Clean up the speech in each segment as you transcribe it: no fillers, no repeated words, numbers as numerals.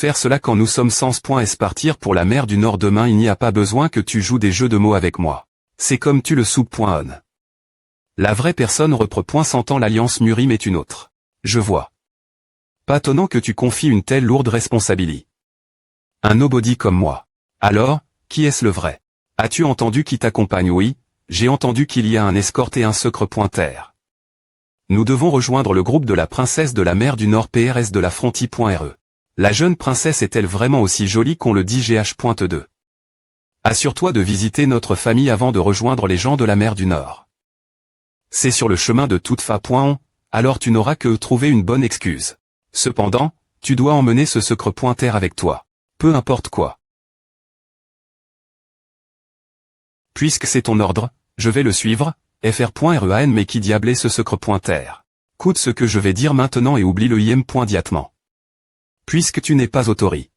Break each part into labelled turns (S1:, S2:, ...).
S1: faire cela quand nous sommes sans S. Partir pour la mer du Nord demain, il n'y a pas besoin que tu joues des jeux de mots avec moi. C'est comme tu le soupe.on. La vraie personne s'entend l'alliance Murim est une autre. Je vois. Pas étonnant que tu confies une telle lourde responsabilité. Un nobody comme moi. Alors, qui est-ce le vrai? As-tu entendu qui t'accompagne? Oui, j'ai entendu qu'il y a un escorte et un secret pointeur. Nous devons rejoindre le groupe de la princesse de la mer du Nord PRS de la Frontie.re. La jeune princesse est-elle vraiment aussi jolie qu'on le dit GH.2? Assure-toi de visiter notre famille avant de rejoindre les gens de la mer du Nord. C'est sur le chemin de toute fa.on, alors tu n'auras que trouver une bonne excuse. Cependant, tu dois emmener ce secret pointeur avec toi. Peu importe quoi. Puisque c'est ton ordre, je vais le suivre, fr.ren mais qui diable est ce secret pointeur? Coûte ce que je vais dire maintenant et oublie le im.diatement. Puisque tu n'es pas autorisé.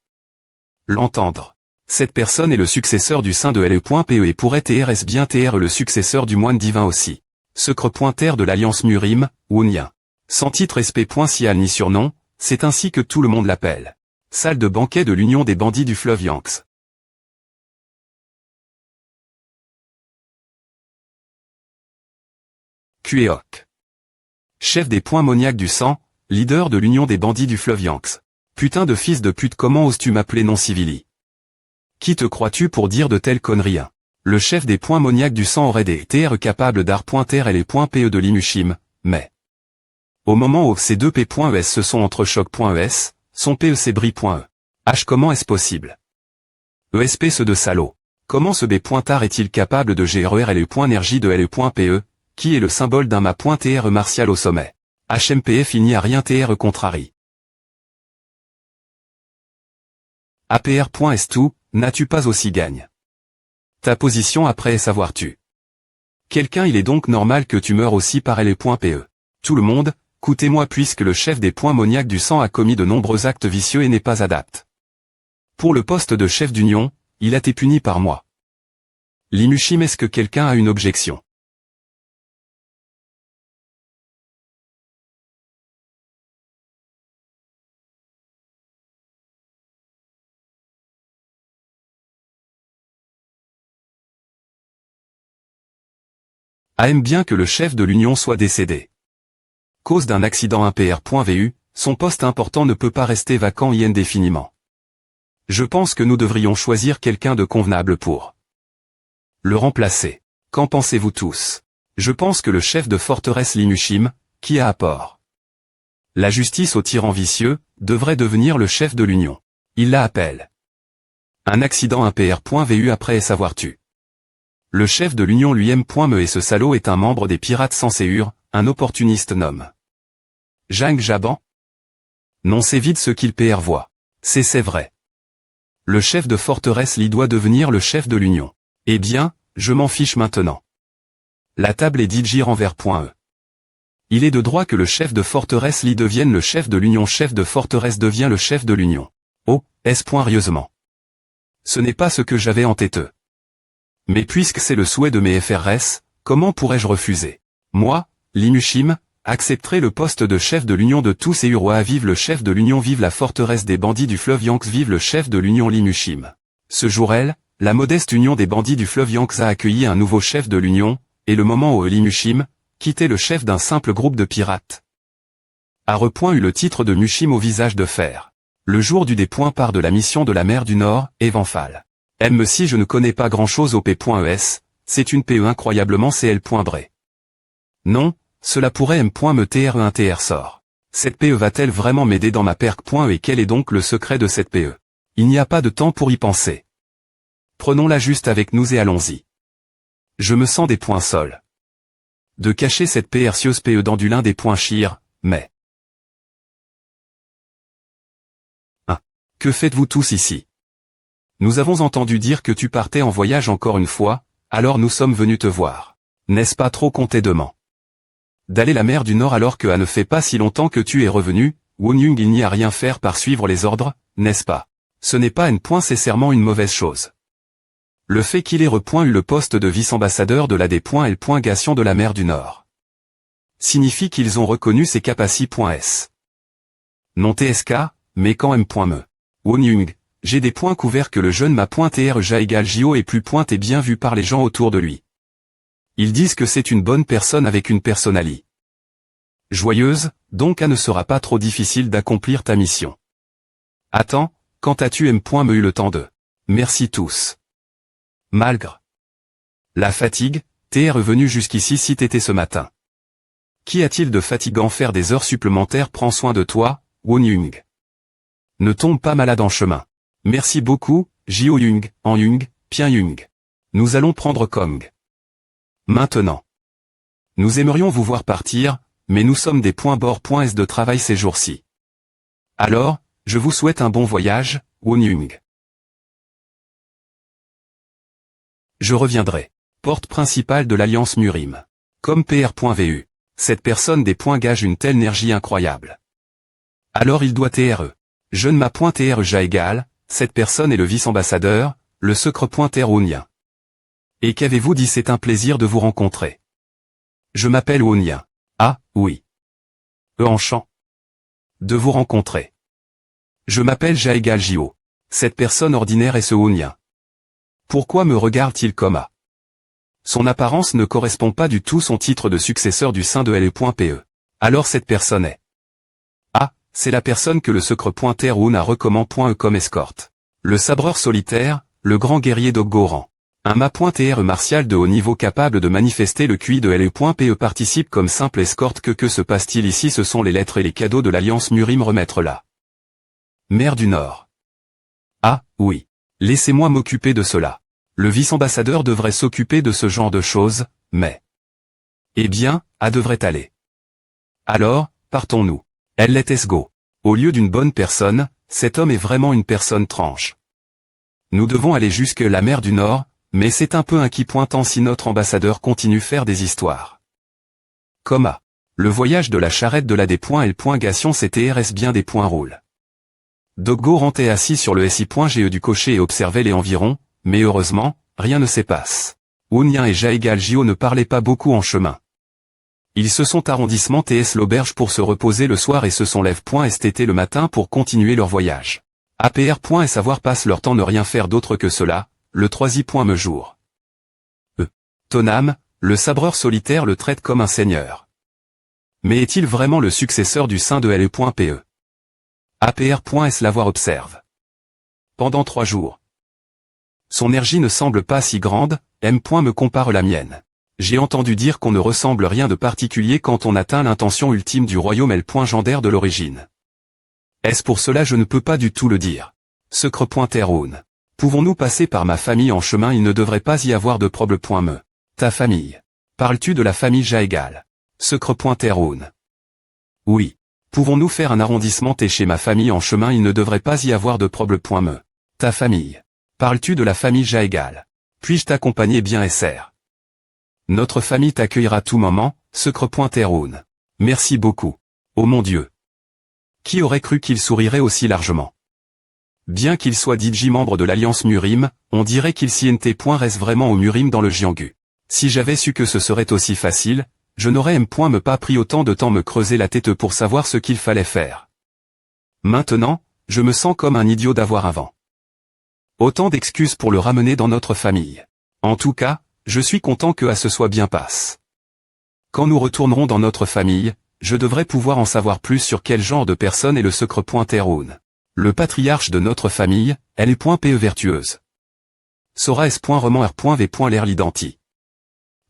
S1: L'entendre. Cette personne est le successeur du saint de LE.PE et pourrait TRS bien TR le successeur du moine divin aussi. Secret pointeur de l'alliance Murim, Wounien. Sans titre SP.sial ni surnom, c'est ainsi que tout le monde l'appelle. Salle de banquet de l'Union des bandits du fleuve Yanks. Kueok. Chef des points moniaques du sang, leader de l'Union des bandits du fleuve Yanks. Putain de fils de pute, comment oses-tu m'appeler non civili? Qui te crois-tu pour dire de telles conneries? Le chef des points moniaques du sang aurait des TR capables d'art.r et les points PE de l'Imushim, mais au moment où ces deux P.es se sont entre choc.es, son PEC brille.e. H comment est-ce possible? ESP ce de salaud. Comment ce B.tard est-il capable de GRER et le point énergie de LE.PE, qui est le symbole d'un ma.TR martial au sommet? HMPF il n'y a rien TR contrarie. APR.est tout, n'as-tu pas aussi gagne? Ta position après est savoir-tu. Quelqu'un il est donc normal que tu meurs aussi par LE.PE. Tout le monde, coûtez-moi puisque le chef des points moniaques du sang a commis de nombreux actes vicieux et n'est pas adapte. Pour le poste de chef d'union, il a été puni par moi. L'Imushim est-ce que quelqu'un a une objection? Aime bien que le chef de l'Union soit décédé. Cause d'un accident impr.vu, son poste important ne peut pas rester vacant indéfiniment. Je pense que nous devrions choisir quelqu'un de convenable pour le remplacer. Qu'en pensez-vous tous? Je pense que le chef de forteresse l'Imushim, qui a apport la justice aux tyrans vicieux, devrait devenir le chef de l'Union. Il la appelle. Un accident impr.vu après savoir-tu. Le chef de l'Union lui-même.me et ce salaud est un membre des pirates sans séure, un opportuniste nomme Jang Jaban? Non c'est vide ce qu'il PR voit. C'est vrai. Le chef de forteresse Li doit devenir le chef de l'Union. Eh bien, je m'en fiche maintenant. La table est DJ renvers.e. Il est de droit que le chef de forteresse Li devienne le chef de l'Union. Chef de forteresse devient le chef de l'Union. Oh, est-ce ? Ce n'est pas ce que j'avais en tête. Mais puisque c'est le souhait de mes FRS, comment pourrais-je refuser? Moi, l'Imushim, accepterai le poste de chef de l'Union de tous et Uroa. Vive le chef de l'Union, vive la forteresse des bandits du fleuve Yanks, vive le chef de l'Union l'Imushim. Ce jour-là, la modeste Union des bandits du fleuve Yanks a accueilli un nouveau chef de l'Union, et le moment où l'Imushim quittait le chef d'un simple groupe de pirates. A repoint eut le titre de Mushim au visage de fer. Le jour du départ part de la mission de la mer du Nord, Evanfal. Si je ne connais pas grand-chose au P.es, c'est une PE incroyablement CL.bré. Non, cela pourrait me tr un tr sort. Cette PE va-t-elle vraiment m'aider dans ma perc.e et quel est donc le secret de cette PE? Il n'y a pas de temps pour y penser. Prenons-la juste avec nous et allons-y. Je me sens des points sols. De cacher cette précieuse PE dans du lin des points chir, mais... Que faites-vous tous ici? Nous avons entendu dire que tu partais en voyage encore une fois, alors nous sommes venus te voir. N'est-ce pas trop contédement d'aller la mer du Nord alors que ne fait pas si longtemps que tu es revenu, Wonyung il n'y a rien faire par suivre les ordres, n'est-ce pas? Ce n'est pas nécessairement une mauvaise chose. Le fait qu'il ait eu le poste de vice-ambassadeur de la D.L.gation de la mer du Nord signifie qu'ils ont reconnu ses capacités.s. Non TSK, mais quand M.me. Wonyung, j'ai des points couverts que le jeune ma.TRJA égale JO est plus pointe et bien vu par les gens autour de lui. Ils disent que c'est une bonne personne avec une personnalité joyeuse, donc ne sera pas trop difficile d'accomplir ta mission. Attends, quand as-tu me eu le temps de... Merci tous. Malgré la fatigue, t'es revenu jusqu'ici si t'étais ce matin. Qu'y a-t-il de fatigant faire des heures supplémentaires? Prends soin de toi, Wonyung. Ne tombe pas malade en chemin. Merci beaucoup, Jo Yung, En Yung, Pian Yung. Nous allons prendre Kong. Maintenant. Nous aimerions vous voir partir, mais nous sommes des .s de travail ces jours-ci. Alors, je vous souhaite un bon voyage, Wonyung. Je reviendrai. Porte principale de l'Alliance Murim. Comme PR.vu. Cette personne des points gage une telle énergie incroyable. Alors il doit TRE. Jeune ma.TRJA égale, cette personne est le vice-ambassadeur, le secret.Wonien. Et qu'avez-vous dit? C'est un plaisir de vous rencontrer. Je m'appelle Wonien. Ah, oui. Enchant. De vous rencontrer. Je m'appelle Ja égale Jo. Cette personne ordinaire est ce Wonien. Pourquoi me regarde-t-il comme A? Son apparence ne correspond pas du tout son titre de successeur du sein de LE.PE. Alors cette personne est... Ah, c'est la personne que le secret.Terun a recommandé comme escorte. Le sabreur solitaire, le grand guerrier d'Oggoran. Un ma.TR martial de haut niveau capable de manifester le QI de LE.PE participe comme simple escorte. Que se passe-t-il ici? Ce sont les lettres et les cadeaux de l'Alliance Murim remettre là. Mer du Nord. Ah, oui. Laissez-moi m'occuper de cela. Le vice-ambassadeur devrait s'occuper de ce genre de choses, mais... Eh bien, devrait aller. Alors, partons-nous. Let's go. Au lieu d'une bonne personne, cet homme est vraiment une personne tranche. Nous devons aller jusque la mer du Nord, mais c'est un peu inquiétant si notre ambassadeur continue faire des histoires. Comme A. Le voyage de la charrette de la D.L.Gation CTRS bien des points roule. Doggo rentait assis sur le SI.GE du cocher et observait les environs, mais heureusement, rien ne se passe. Wonien et Ja égale Jo ne parlaient pas beaucoup en chemin. Ils se sont arrondissement TS l'auberge pour se reposer le soir et se sont lève.STT le matin pour continuer leur voyage. APR.et savoir passe leur temps ne rien faire d'autre que cela, le 3i.me jour. Tonam, le sabreur solitaire le traite comme un seigneur. Mais est-il vraiment le successeur du sein de LE.PE? APR.S l'avoir observe. Pendant 3 jours. Son énergie ne semble pas si grande, me compare la mienne. J'ai entendu dire qu'on ne ressemble rien de particulier quand on atteint l'intention ultime du royaume L.Gendaire de l'origine. Est-ce pour cela? Je ne peux pas du tout le dire. Secret.Terun. Pouvons-nous passer par ma famille en chemin? Il ne devrait pas y avoir de problème. Ta famille. Parles-tu de la famille Ja égale? Secret.Terun. Oui. Pouvons-nous faire un arrondissement T chez ma famille en chemin? Il ne devrait pas y avoir de problème. Ta famille. Parles-tu de la famille Ja égale? Puis-je t'accompagner bien SR? Notre famille t'accueillera tout moment, secret.Terun. Merci beaucoup. Oh mon Dieu. Qui aurait cru qu'il sourirait aussi largement? Bien qu'il soit DJ membre de l'Alliance Murim, on dirait qu'il reste vraiment au Murim dans le Jianghu. Si j'avais su que ce serait aussi facile, je n'aurais me pas pris autant de temps me creuser la tête pour savoir ce qu'il fallait faire. Maintenant, je me sens comme un idiot d'avoir un vent. Autant d'excuses pour le ramener dans notre famille. En tout cas, je suis content que ce soit bien passe. Quand nous retournerons dans notre famille, je devrais pouvoir en savoir plus sur quel genre de personne est le secret.Terun. Le patriarche de notre famille, elle est .PE vertueuse. Sora S.Roman.V. L'air l'identi.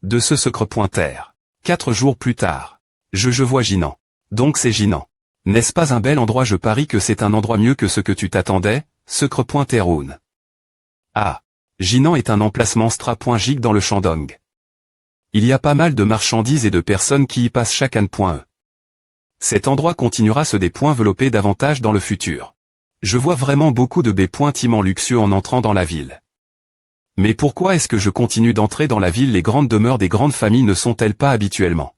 S1: De ce secret.Ter. 4 jours plus tard. Je vois Jinan. Donc c'est Jinan. N'est-ce pas un bel endroit? Je parie que c'est un endroit mieux que ce que tu t'attendais, secret.Terun. Ah. Jinan est un emplacement stra.gig dans le Shandong. Il y a pas mal de marchandises et de personnes qui y passent chaque an.e. Cet endroit continuera se développer davantage dans le futur. Je vois vraiment beaucoup de bâtiments luxueux en entrant dans la ville. Mais pourquoi est-ce que je continue d'entrer dans la ville? Les grandes demeures des grandes familles ne sont-elles pas habituellement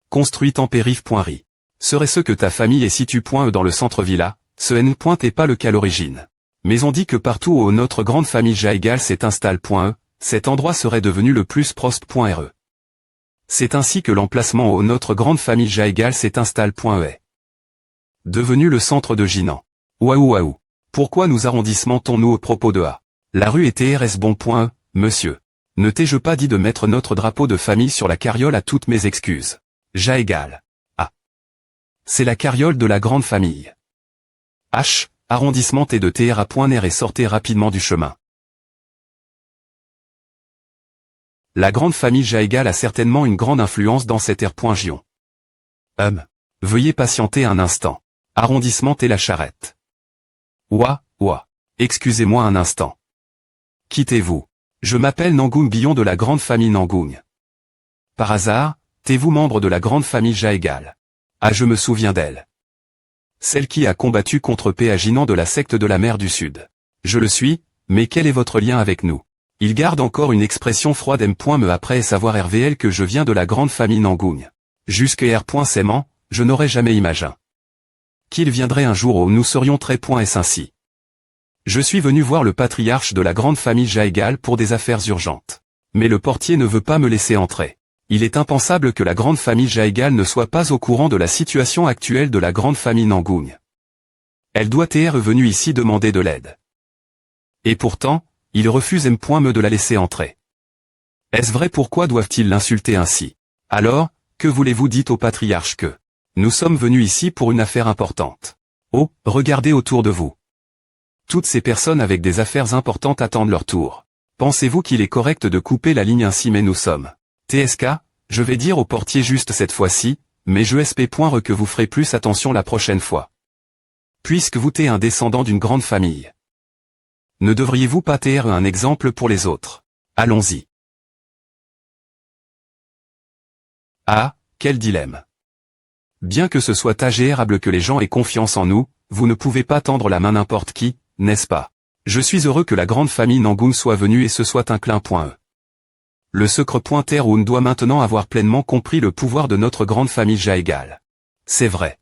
S1: construites en périph.ri? Serait-ce que ta famille est située dans le centre-villa? Ce n'est pas le cas à l'origine. Mais on dit que partout où notre grande famille Ja égale s'est installe.e, cet endroit serait devenu le plus prospe.re. C'est ainsi que l'emplacement où notre grande famille Ja égale s'est installe.e est devenu le centre de Jinan. Waouh waouh. Pourquoi nous arrondissementons-nous au propos de A? La rue est TRS bon point, monsieur. Ne t'ai-je pas dit de mettre notre drapeau de famille sur la carriole à toutes mes excuses? Ja égale. A. C'est la carriole de la grande famille. H, arrondissement T de TRA.NR et sortez rapidement du chemin. La grande famille Ja égale a certainement une grande influence dans cet R.Gion. Veuillez patienter un instant. Arrondissement T la charrette. Ouah. Excusez-moi un instant. Quittez-vous. Je m'appelle Nangoung Billon de la grande famille Nangoung. Par hasard, t'es-vous membre de la grande famille Ja égale? Ah, je me souviens d'elle. Celle qui a combattu contre Péaginant de la secte de la mer du Sud. Je le suis, mais quel est votre lien avec nous? Il garde encore une expression froide me après savoir RVL que je viens de la grande famille Nangoung. Jusque R.S'aimant, je n'aurais jamais imaginé qu'il viendrait un jour où nous serions très S ainsi. Je suis venu voir le patriarche de la grande famille Ja égale pour des affaires urgentes. Mais le portier ne veut pas me laisser entrer. Il est impensable que la grande famille Ja égale ne soit pas au courant de la situation actuelle de la grande famille Nangoung. Elle doit être venue ici demander de l'aide. Et pourtant, il refuse me de la laisser entrer. Est-ce vrai? Pourquoi doivent-ils l'insulter ainsi? Alors, que voulez-vous? Dites au patriarche que nous sommes venus ici pour une affaire importante. Oh, regardez autour de vous. Toutes ces personnes avec des affaires importantes attendent leur tour. Pensez-vous qu'il est correct de couper la ligne ainsi? Mais nous sommes TSK, je vais dire au portier juste cette fois-ci, mais je espère que vous ferez plus attention la prochaine fois. Puisque vous êtes un descendant d'une grande famille. Ne devriez-vous pas être un exemple pour les autres? Allons-y. Ah, quel dilemme. Bien que ce soit agréable que les gens aient confiance en nous, vous ne pouvez pas tendre la main n'importe qui, n'est-ce pas? Je suis heureux que la grande famille Nangoung soit venue et se soit inclin. Le secret.Roun doit maintenant avoir pleinement compris le pouvoir de notre grande famille Ja égale. C'est vrai.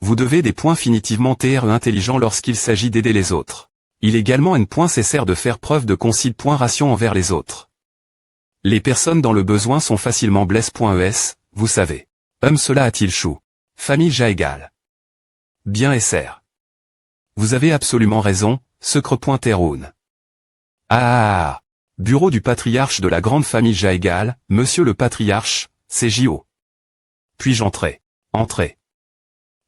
S1: Vous devez des points finitivement être intelligent lorsqu'il s'agit d'aider les autres. Il est également un point nécessaire de faire preuve de concile.ration envers les autres. Les personnes dans le besoin sont facilement blesse.es, vous savez. Cela a-t-il chou? Famille Ja égale. Bien SR. Vous avez absolument raison, secret.Roun. Ah. Bureau du patriarche de la grande famille Ja égale, monsieur le patriarche, c'est JO. Puis-je entrer? Entrez.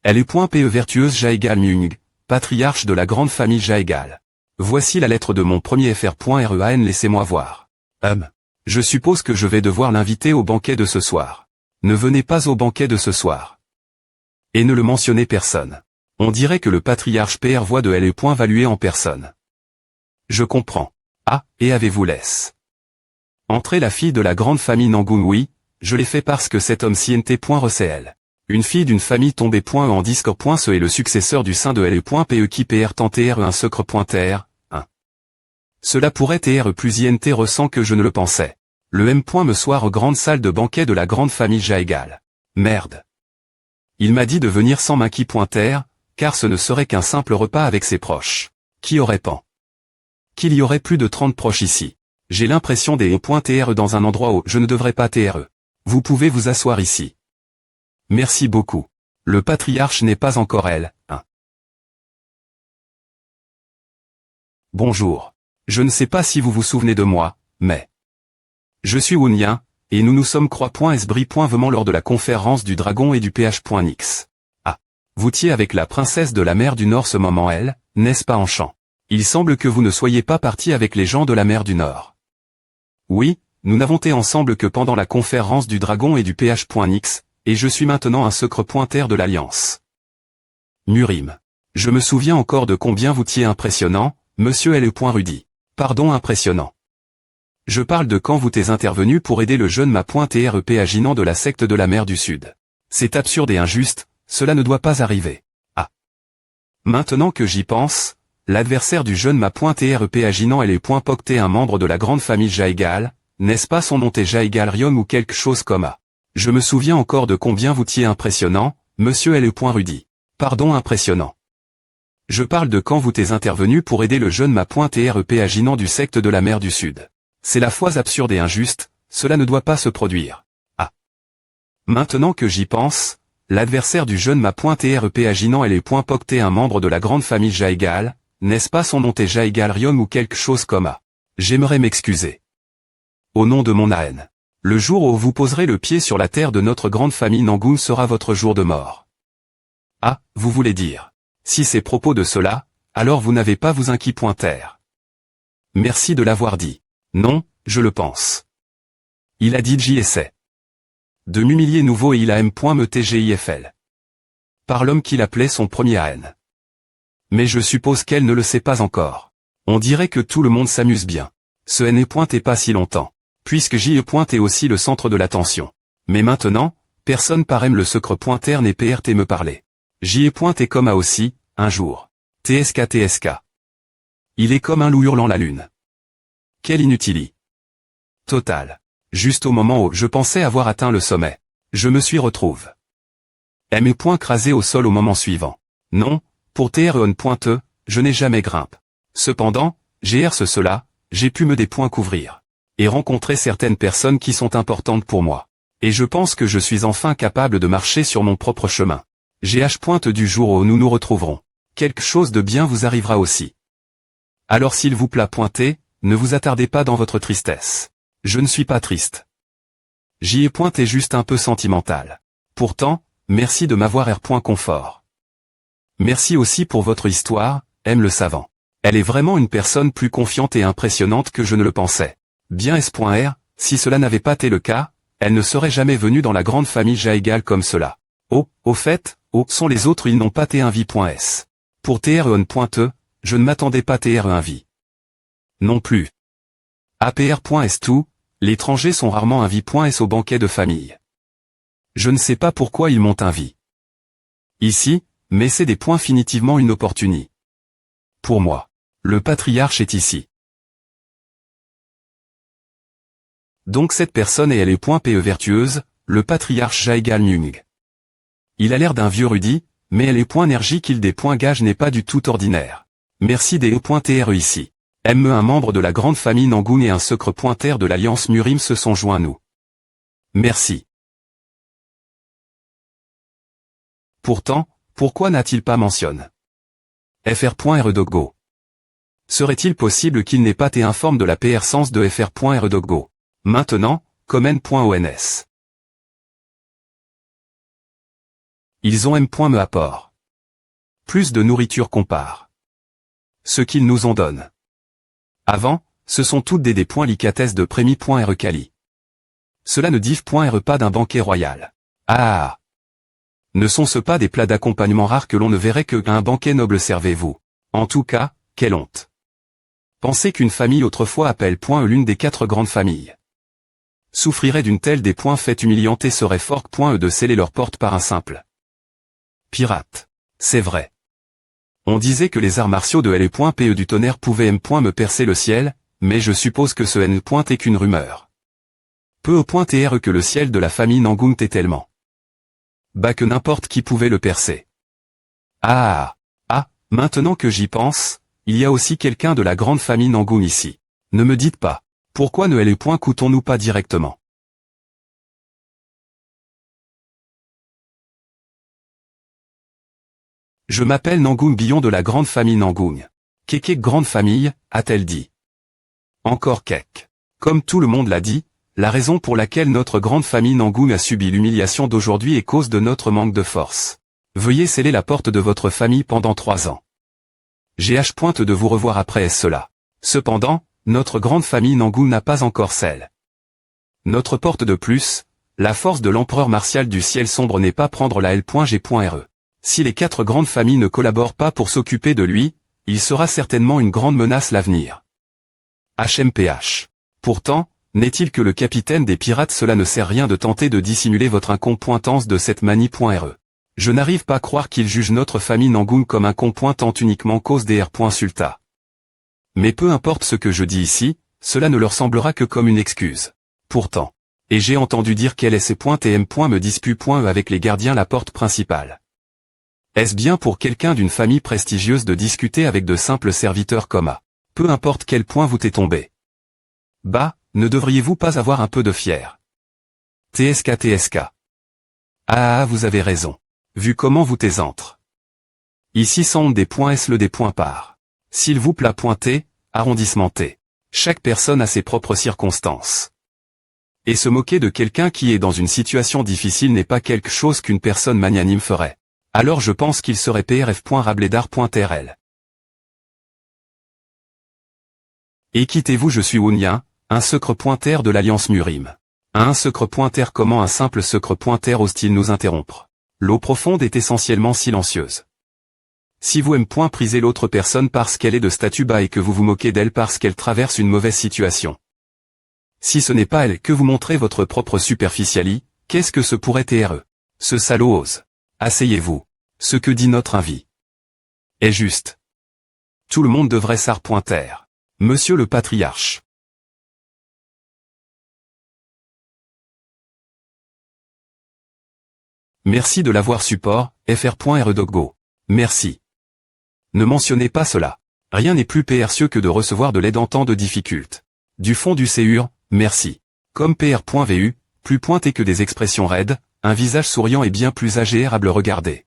S1: Elle est .pe vertueuse Ja égale Myung, patriarche de la grande famille Ja égale. Voici la lettre de mon premier FR.REAN, laissez-moi voir. Je suppose que je vais devoir l'inviter au banquet de ce soir. Ne venez pas au banquet de ce soir. Et ne le mentionnez personne. On dirait que le patriarche PR voit de LE. Valué en personne. Je comprends. Ah, et avez-vous laisse? Entrez la fille de la grande famille Nangoung? Oui, je l'ai fait parce que cet homme CNT.RCL. Une fille d'une famille tombée en discord.ce est le successeur du sein de LE.PE qui PR tenté un secret.R. Cela pourrait être plus INT ressent que je ne le pensais. Le M. me soir grande salle de banquet de la grande famille Ja égale. Merde. Il m'a dit de venir sans maquis.R, car ce ne serait qu'un simple repas avec ses proches. Qui aurait pen? Qu'il y aurait plus de 30 proches ici. J'ai l'impression des E.TR dans un endroit où je ne devrais pas TRE. Vous pouvez vous asseoir ici. Merci beaucoup. Le patriarche n'est pas encore elle, Bonjour. Je ne sais pas si vous vous souvenez de moi, mais je suis Woonien, et nous nous sommes croix.esbri.vement lors de la conférence du dragon et du PH.Nix. Ah. Vous tiez avec la princesse de la mer du Nord ce moment elle, n'est-ce pas en chant? Il semble que vous ne soyez pas parti avec les gens de la mer du Nord. Oui, nous n'avons été ensemble que pendant la conférence du dragon et du PH.Nix, et je suis maintenant un secret.R de l'Alliance. Murim. Je me souviens encore de combien vous tiez impressionnant, monsieur L.Rudy. Pardon, impressionnant. Je parle de quand vous t'es intervenu pour aider le jeune ma.TREP aginant de la secte de la mer du Sud. C'est absurde et injuste, cela ne doit pas arriver. Ah. Maintenant que j'y pense, l'adversaire du jeune ma.TREP aginant L.Pocté un membre de la grande famille Ja égale, n'est-ce pas son nom Ja égale Riom ou quelque chose comme A. Je me souviens encore de combien vous tiez impressionnant, monsieur L.Rudy. Pardon, impressionnant. Je parle de quand vous t'es intervenu pour aider le jeune ma.TREP aginant du secte de la mer du Sud. C'est la fois absurde et injuste, cela ne doit pas se produire. Ah. Maintenant que j'y pense, l'adversaire du jeune ma.trep aginant et les .poc un membre de la grande famille Jaegal, n'est-ce pas son nom t'est Jaegal Riom ou quelque chose comme A. J'aimerais m'excuser. Au nom de mon AN. Le jour où vous poserez le pied sur la terre de notre grande famille Nangoon sera votre jour de mort. Ah, vous voulez dire. Si c'est propos de cela, alors vous n'avez pas vous inquiéter. Merci de l'avoir dit. Non, je le pense. Il a dit j'y essaie. De m'humilier nouveau et il a m.me.tgifl. Par l'homme qu'il appelait son premier AN. Mais je suppose qu'elle ne le sait pas encore. On dirait que tout le monde s'amuse bien. Ce N est pas si longtemps. Puisque J est aussi le centre de l'attention. Mais maintenant, personne par le secret pointer n'est PRT me parler. J est comme A aussi, un jour. TSK. Il est comme un loup hurlant la lune. Quel inutili. Total. Juste au moment où je pensais avoir atteint le sommet. Je me suis retrouve. M est crasé au sol au moment suivant. Non, pour TREON.E, je n'ai jamais grimpe. Cependant, cela, j'ai pu me des points couvrir. Et rencontrer certaines personnes qui sont importantes pour moi. Et je pense que je suis enfin capable de marcher sur mon propre chemin. GH. Du jour où nous nous retrouverons. Quelque chose de bien vous arrivera aussi. Alors s'il vous plaît ne vous attardez pas dans votre tristesse. Je ne suis pas triste. J est juste un peu sentimental. Pourtant, merci de m'avoir confort. Merci aussi pour votre histoire, M le savant. Elle est vraiment une personne plus confiante et impressionnante que je ne le pensais. Bien S.R, si cela n'avait pas été le cas, elle ne serait jamais venue dans la grande famille Jaegal comme cela. Oh, au fait, sont les autres ils n'ont pas T1vie.s. Pour TREON.E, je ne m'attendais pas TRE1vie. Non plus. APR.S tout, l'étranger sont rarement un vie.s au banquet de famille. Je ne sais pas pourquoi ils m'ont un vie. Ici, mais c'est des points finitivement une opportunité. Pour moi. Le patriarche est ici. Donc cette personne et elle est .pe vertueuse, le patriarche Jaegal Nyung. Il a l'air d'un vieux rudi, mais elle est énergique il des gage n'est pas du tout ordinaire. Merci des E.TRE ici. Un membre de la grande famille Nangoon et un secret pointer de l'alliance Murim se sont joints à nous. Merci. Pourtant, pourquoi n'a-t-il pas mentionné FR.REDOGO. Serait-il possible qu'il n'ait pas été informe de la PR sens de FR.REDOGO? Maintenant, comme N.ONS. Ils ont me apport. Plus de nourriture compare. Ce qu'ils nous en donnent. Avant, ce sont toutes des licates de prémi.recali. Cela ne div.re pas d'un banquet royal. Ah. Ne sont-ce pas des plats d'accompagnement rares que l'on ne verrait que à un banquet noble servez-vous? En tout cas, quelle honte. Pensez qu'une famille autrefois appelle l'une des 4 grandes familles. Souffrirait d'une telle des faits humiliantes et serait fort de sceller leurs portes par un simple pirate. C'est vrai. On disait que les arts martiaux de L.PE du tonnerre pouvaient me percer le ciel, mais je suppose que ce N. est qu'une rumeur. Peu au .TR que le ciel de la famille Nangoon est tellement bas que n'importe qui pouvait le percer. Ah. Maintenant que j'y pense, il y a aussi quelqu'un de la grande famille Nangoon ici. Ne me dites pas. Pourquoi ne coûtons-nous pas directement? Je m'appelle Nangoon Billon de la grande famille Nangoon. Keke grande famille, a-t-elle dit. Encore kek. Comme tout le monde l'a dit, la raison pour laquelle notre grande famille Nangoon a subi l'humiliation d'aujourd'hui est cause de notre manque de force. Veuillez sceller la porte de votre famille pendant 3 ans. GH. De vous revoir après cela. Cependant, notre grande famille Nangoon n'a pas encore scellé notre porte de plus, la force de l'empereur martial du ciel sombre n'est pas prendre la L.G.re. Si les 4 grandes familles ne collaborent pas pour s'occuper de lui, il sera certainement une grande menace l'avenir. HMPH. Pourtant, n'est-il que le capitaine des pirates cela ne sert rien de tenter de dissimuler votre incompétence de cette manie.re. Je n'arrive pas à croire qu'il juge notre famille Nangoon comme un compétent uniquement cause des R.Sulta. Mais peu importe ce que je dis ici, cela ne leur semblera que comme une excuse. Pourtant. Et j'ai entendu dire qu'elle est C.M. me dispute avec les gardiens la porte principale. Est-ce bien pour quelqu'un d'une famille prestigieuse de discuter avec de simples serviteurs comme A? Peu importe quel point vous t'est tombé. Bah, ne devriez-vous pas avoir un peu de fier? TSK. Ah, vous avez raison. Vu comment vous t'ésentre. Ici sont des points S le des points par. S'il vous plaît pointer, arrondissement T. Chaque personne a ses propres circonstances. Et se moquer de quelqu'un qui est dans une situation difficile n'est pas quelque chose qu'une personne magnanime ferait. Alors je pense qu'il serait prf.rabledar.rl. Et quittez-vous je suis Wounien, un secre pointer de l'Alliance Murim. Un secre pointer comment un simple secre pointer ose-t-il nous interrompre? L'eau profonde est essentiellement silencieuse. Si vous aimez priser l'autre personne parce qu'elle est de statut bas et que vous vous moquez d'elle parce qu'elle traverse une mauvaise situation. Si ce n'est pas elle que vous montrez votre propre superficiali, qu'est-ce que ce pourrait être? Ce salaud ose. Asseyez-vous. Ce que dit notre invité est juste. Tout le monde devrait s'arpointer. Monsieur le patriarche. Merci de l'avoir support, fr.redoggo. Merci. Ne mentionnez pas cela. Rien n'est plus précieux que de recevoir de l'aide en temps de difficulté. Du fond du CUR, merci. Comme pr.vu, plus pointé que des expressions raides, un visage souriant est bien plus agréable à regarder.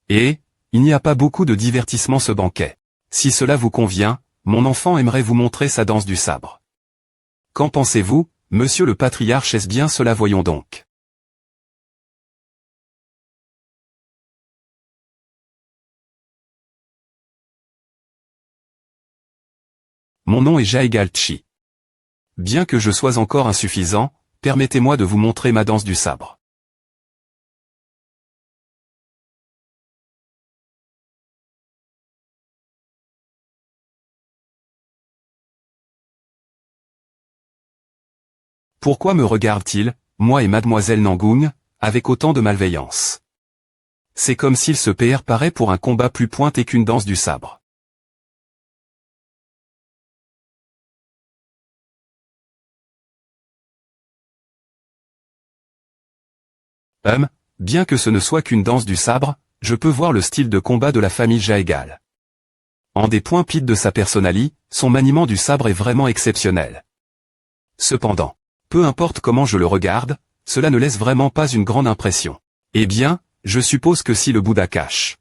S1: Et, il n'y a pas beaucoup de divertissement ce banquet. Si cela vous convient, mon enfant aimerait vous montrer sa danse du sabre. Qu'en pensez-vous, monsieur le patriarche, est-ce bien cela? Voyons donc. Mon nom est Jaegal Chi. Bien que je sois encore insuffisant, permettez-moi de vous montrer ma danse du sabre. Pourquoi me regarde-t-il, moi et mademoiselle Nangung, avec autant de malveillance? C'est comme s'il se préparait pour un combat plus pointé qu'une danse du sabre. Bien que ce ne soit qu'une danse du sabre, je peux voir le style de combat de la famille Jaegal. En des points pides de sa personnalité, son maniement du sabre est vraiment exceptionnel. Cependant, peu importe comment je le regarde, cela ne laisse vraiment pas une grande impression. Eh bien, je suppose que si le Bouddha cache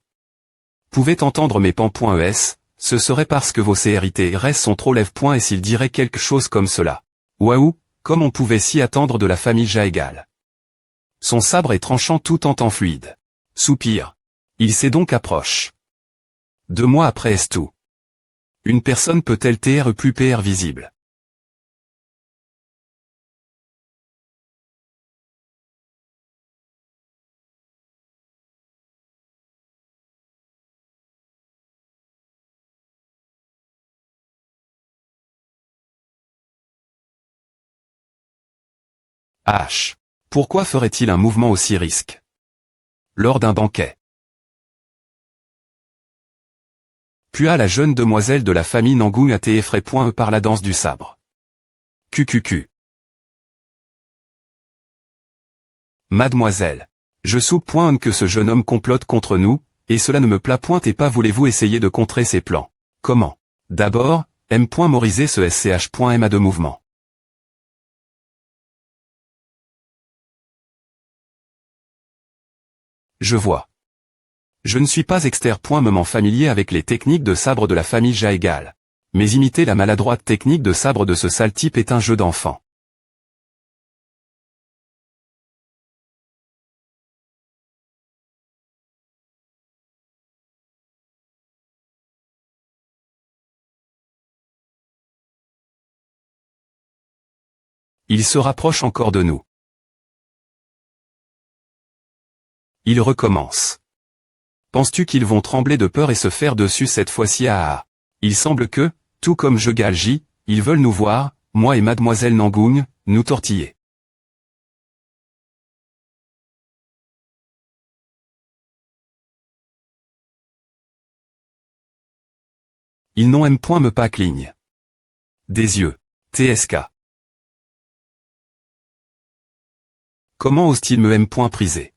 S1: pouvait entendre mes pans.es, ce serait parce que vos CRITRS sont trop lève. Et s'il dirait quelque chose comme cela. Waouh, comme on pouvait s'y attendre de la famille Jaegal. Son sabre est tranchant tout en temps fluide. Soupir. Il s'est donc approche. 2 mois après est tout. Une personne peut-elle être plus visible? H. Pourquoi ferait-il un mouvement aussi risqué? Lors d'un banquet. Puis la jeune demoiselle de la famille Nangung a été effrayée par la danse du sabre. QQQ. Mademoiselle. Je soupçonne que ce jeune homme complote contre nous, et cela ne me plaît point et pas voulez-vous essayer de contrer ses plans? Comment? D'abord, M.Moriser ce SCH.M a de mouvement. Je vois. Je ne suis pas externe familier avec les techniques de sabre de la famille Jaegal. Mais imiter la maladroite technique de sabre de ce sale type est un jeu d'enfant. Il se rapproche encore de nous. Il recommence. Penses-tu qu'ils vont trembler de peur et se faire dessus cette fois-ci? Il semble que, tout comme je Galji, ils veulent nous voir, moi et mademoiselle Nangung, nous tortiller. Ils n'ont même point me pas cligne. Des yeux. TSK. Comment ose-t-il me m. priser?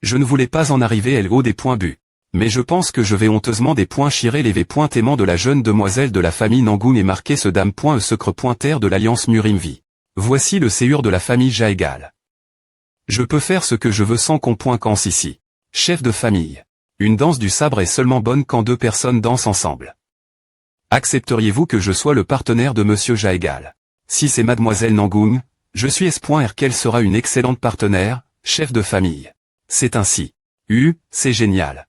S1: Je ne voulais pas en arriver au des points bu. Mais je pense que je vais honteusement des points chirer les v. aimant de la jeune demoiselle de la famille Nangung et marquer ce dame. E secre pointer de l'Alliance Murimvi. Voici le séur de la famille Jaegal. Je peux faire ce que je veux sans qu'on poince ici. Chef de famille. Une danse du sabre est seulement bonne quand deux personnes dansent ensemble. Accepteriez-vous que je sois le partenaire de Monsieur Jaegal? Si c'est Mademoiselle Nangung, je suis S.R. qu'elle sera une excellente partenaire, chef de famille. C'est ainsi. C'est génial.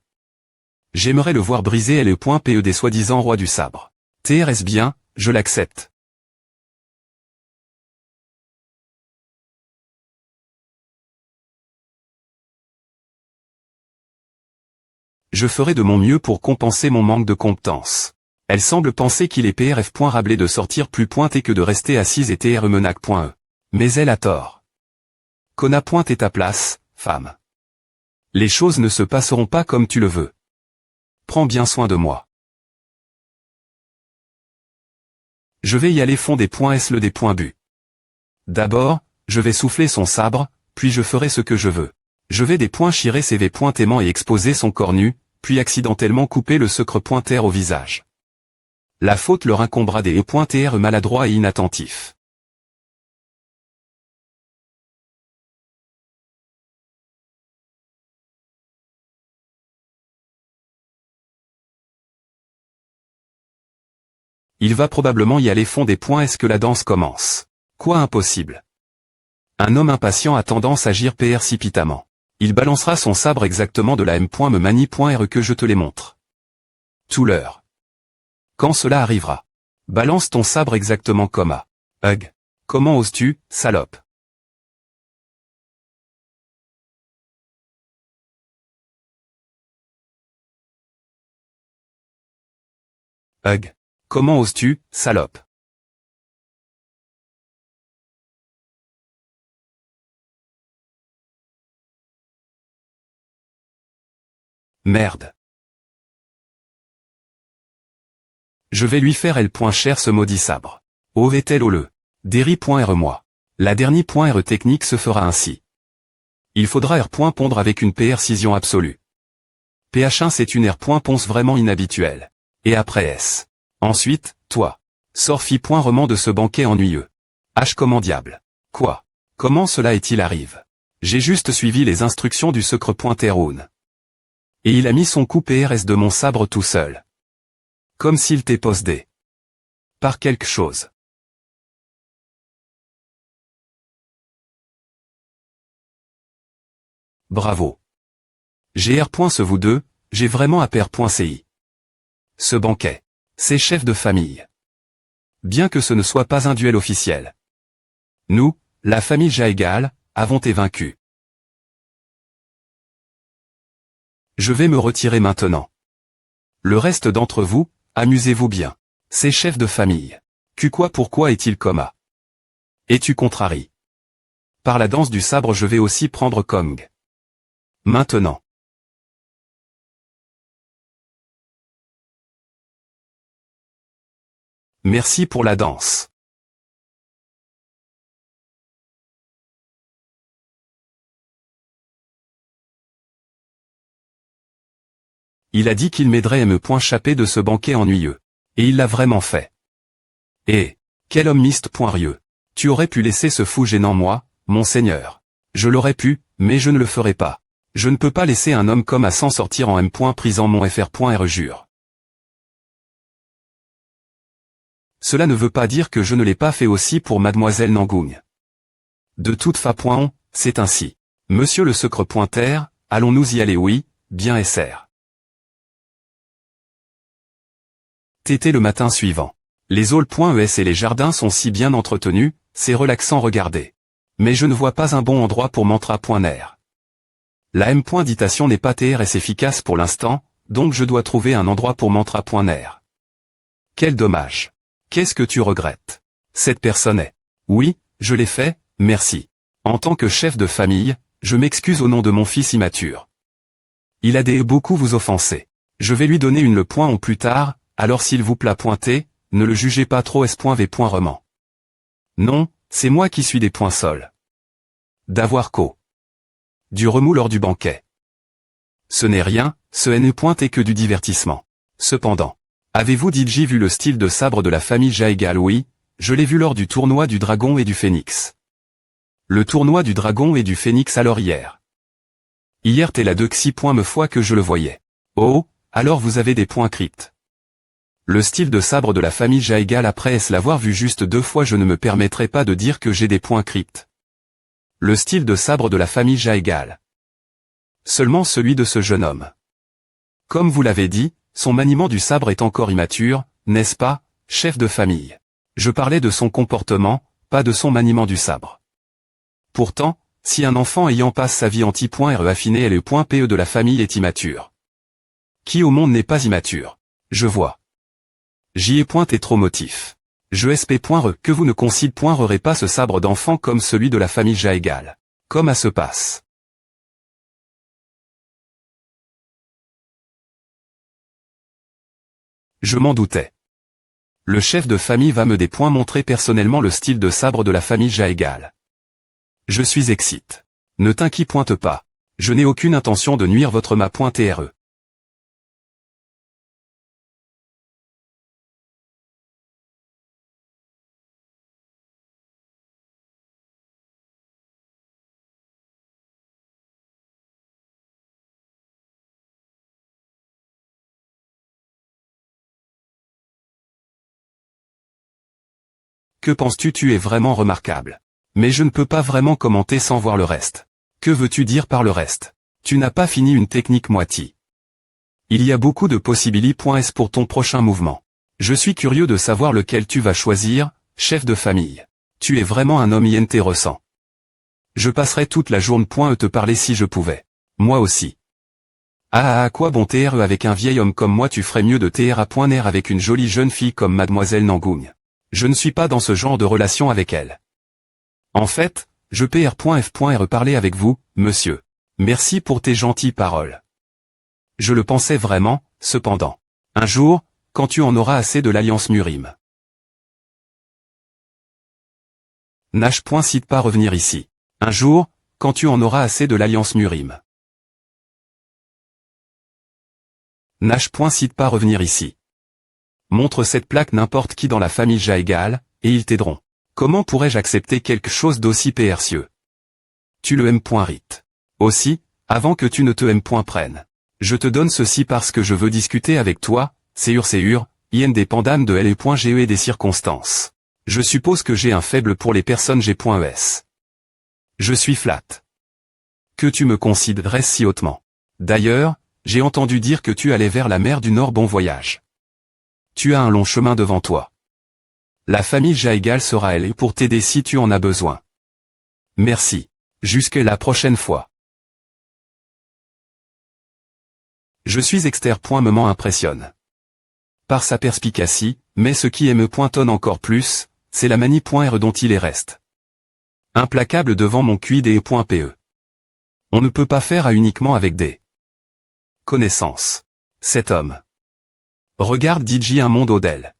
S1: J'aimerais le voir briser le des soi-disant rois du sabre. TRS bien, je l'accepte. Je ferai de mon mieux pour compenser mon manque de compétences. Elle semble penser qu'il est PRF. Rablé de sortir plus pointé que de rester assise et TR-menac.e. Mais elle a tort. Kona est ta place, femme. Les choses ne se passeront pas comme tu le veux. Prends bien soin de moi. Je vais y aller fond des points S le des points bu. D'abord, je vais souffler son sabre, puis je ferai ce que je veux. Je vais des points chirer CV aimant et exposer son corps nu, puis accidentellement couper le secre pointer au visage. La faute leur incombera des pointer maladroits et inattentifs. Il va probablement y aller fond des points. Est-ce que la danse commence? Quoi impossible? Un homme impatient a tendance à agir précipitamment. Il balancera son sabre exactement de la me manie.r que je te les montre. Tout l'heure. Quand cela arrivera. Balance ton sabre exactement comme à. Hug. Comment oses-tu, salope? Hug. Comment oses-tu, salope? Merde. Je vais lui faire cher ce maudit sabre. Ovetel au le. Derry.r moi. La dernière.r technique se fera ainsi. Il faudra pondre avec une précision absolue. PH1 c'est une ponce vraiment inhabituelle. Et après S. Ensuite, toi. Sors reman de ce banquet ennuyeux. H comment diable. Quoi? Comment cela est-il arrive? J'ai juste suivi les instructions du secre Roun. Et il a mis son coup PRS de mon sabre tout seul. Comme s'il t'est possédé. Par quelque chose. Bravo. GR. vous deux, j'ai vraiment à pair.ci. Ce banquet. C'est chef de famille. Bien que ce ne soit pas un duel officiel. Nous, la famille Jaegal, avons été vaincus. Je vais me retirer maintenant. Le reste d'entre vous, amusez-vous bien. C'est chef de famille. Pourquoi est-il coma? Es-tu contrarie? Par la danse du sabre je vais aussi prendre Kong. Maintenant. Merci pour la danse. Il a dit qu'il m'aiderait à me chapper de ce banquet ennuyeux. Et il l'a vraiment fait. Et, quel homme miste.rieux. Tu aurais pu laisser ce fou gênant moi, monseigneur. Je l'aurais pu, mais je ne le ferai pas. Je ne peux pas laisser un homme comme à s'en sortir en prisant mon fr.r jure. Cela ne veut pas dire que je ne l'ai pas fait aussi pour Mademoiselle Nangung. De toute façon, c'est ainsi. Monsieur le secre pointer, allons-nous y aller? Oui, bien SR. Tété le matin suivant. Les halls.es et les jardins sont si bien entretenus, c'est relaxant regarder. Mais je ne vois pas un bon endroit pour mantra.ner. La m.ditation n'est pas TRS efficace pour l'instant, donc je dois trouver un endroit pour mantra.ner. Quel dommage. Qu'est-ce que tu regrettes? Cette personne est. Oui, je l'ai fait, merci. En tant que chef de famille, je m'excuse au nom de mon fils immature. Il a beaucoup vous offenser. Je vais lui donner le point en plus tard, alors s'il vous plaît ne le jugez pas trop s.v.roman. Non, c'est moi qui suis des points sols. D'avoir du remous lors du banquet. Ce n'est rien, ce n'est que du divertissement. Cependant, avez-vous DJ vu le style de sabre de la famille Jaegal? Oui, Je l'ai vu lors du tournoi du Dragon et du Phénix. Le tournoi du Dragon et du Phénix alors hier. Hier t'es la de Xi point me fois que je le voyais. Oh, alors vous avez des points cryptes. Le style de sabre de la famille Jaegal après est-ce l'avoir vu juste 2 fois je ne me permettrai pas de dire que j'ai des points cryptes. Le style de sabre de la famille Jaegal. Seulement celui de ce jeune homme. Comme vous l'avez dit, son maniement du sabre est encore immature, n'est-ce pas, chef de famille? Je parlais de son comportement, pas de son maniement du sabre. Pourtant, si un enfant ayant passe sa vie anti.re affiné et le point PE de la famille est immature. Qui au monde n'est pas immature? Je vois. J'y ai pointé trop motif. Je sp.re que vous ne considérerez pas ce sabre d'enfant comme celui de la famille Jaegal. Comme à se passe. Je m'en doutais. Le chef de famille va me des points montrer personnellement le style de sabre de la famille Jaegal. Je suis excite. Ne t'inquiète pas. Je n'ai aucune intention de nuire votre ma.re. Que penses-tu? Tu es vraiment remarquable. Mais je ne peux pas vraiment commenter sans voir le reste. Que veux-tu dire par le reste? Tu n'as pas fini une technique moitié. Il y a beaucoup de possibilités pour ton prochain mouvement. Je suis curieux de savoir lequel tu vas choisir, chef de famille. Tu es vraiment un homme intéressant. Je passerais toute la journée te parler si je pouvais. Moi aussi. À quoi bon TRE avec un vieil homme comme moi? Tu ferais mieux de TRA.NR avec une jolie jeune fille comme Mademoiselle Nangoung. Je ne suis pas dans ce genre de relation avec elle. En fait, je PR.F.R parler avec vous, monsieur. Merci pour tes gentilles paroles. Je le pensais vraiment, cependant. Un jour, quand tu en auras assez de l'alliance Murim. Nash.cite pas revenir ici. Un jour, quand tu en auras assez de l'alliance Murim. Nash.cite pas revenir ici. Montre cette plaque n'importe qui dans la famille Jaegal, et ils t'aideront. Comment pourrais-je accepter quelque chose d'aussi percieux? Tu le m.rit. Aussi, avant que tu ne te m.prennes. Je te donne ceci parce que je veux discuter avec toi, c'est indépendant de L.ge et des circonstances. Je suppose que j'ai un faible pour les personnes G.es. Je suis flat. Que tu me considérais si hautement. D'ailleurs, j'ai entendu dire que tu allais vers la mer du Nord. Bon voyage. Tu as un long chemin devant toi. La famille Jaegal sera elle pour t'aider si tu en as besoin. Merci. Jusqu'à la prochaine fois. Je suis exter.me impressionne. Par sa perspicacité, mais ce qui me pointonne encore plus, c'est la manie.r dont il est reste. Implacable devant mon QID.pe. On ne peut pas faire à uniquement avec des connaissances. Cet homme. Regarde DJ un monde Odell.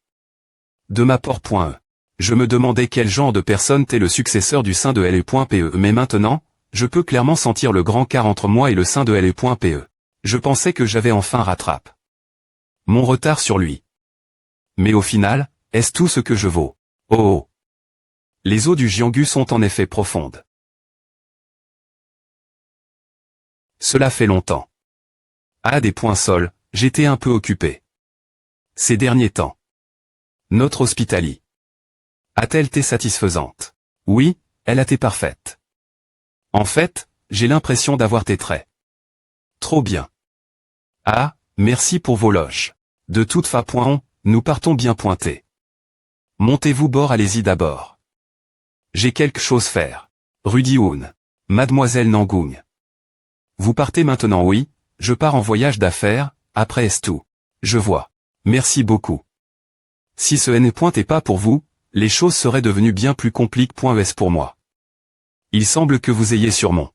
S1: De ma port.e. Je me demandais quel genre de personne t'es le successeur du sein de LE.pe mais maintenant, je peux clairement sentir le grand quart entre moi et le sein de LE.pe. Je pensais que j'avais enfin rattrapé mon retard sur lui. Mais au final, est-ce tout ce que je vaux? Oh oh. Les eaux du Jianghu sont en effet profondes. Cela fait longtemps. À des points sols, j'étais un peu occupé. Ces derniers temps. Notre hospitalie. A-t-elle été satisfaisante? Oui, elle a été parfaite. En fait, j'ai l'impression d'avoir tes traits. Trop bien. Ah, merci pour vos loges. De toute façon, nous partons bien pointés. Montez-vous bord, allez-y d'abord. J'ai quelque chose faire. Rudy Hoon. Mademoiselle Nangoung. Vous partez maintenant? Oui, je pars en voyage d'affaires, après est tout. Je vois. Merci beaucoup. Si ce n'est pas pour vous, les choses seraient devenues bien plus compliquées.es pour moi. Il semble que vous ayez surmont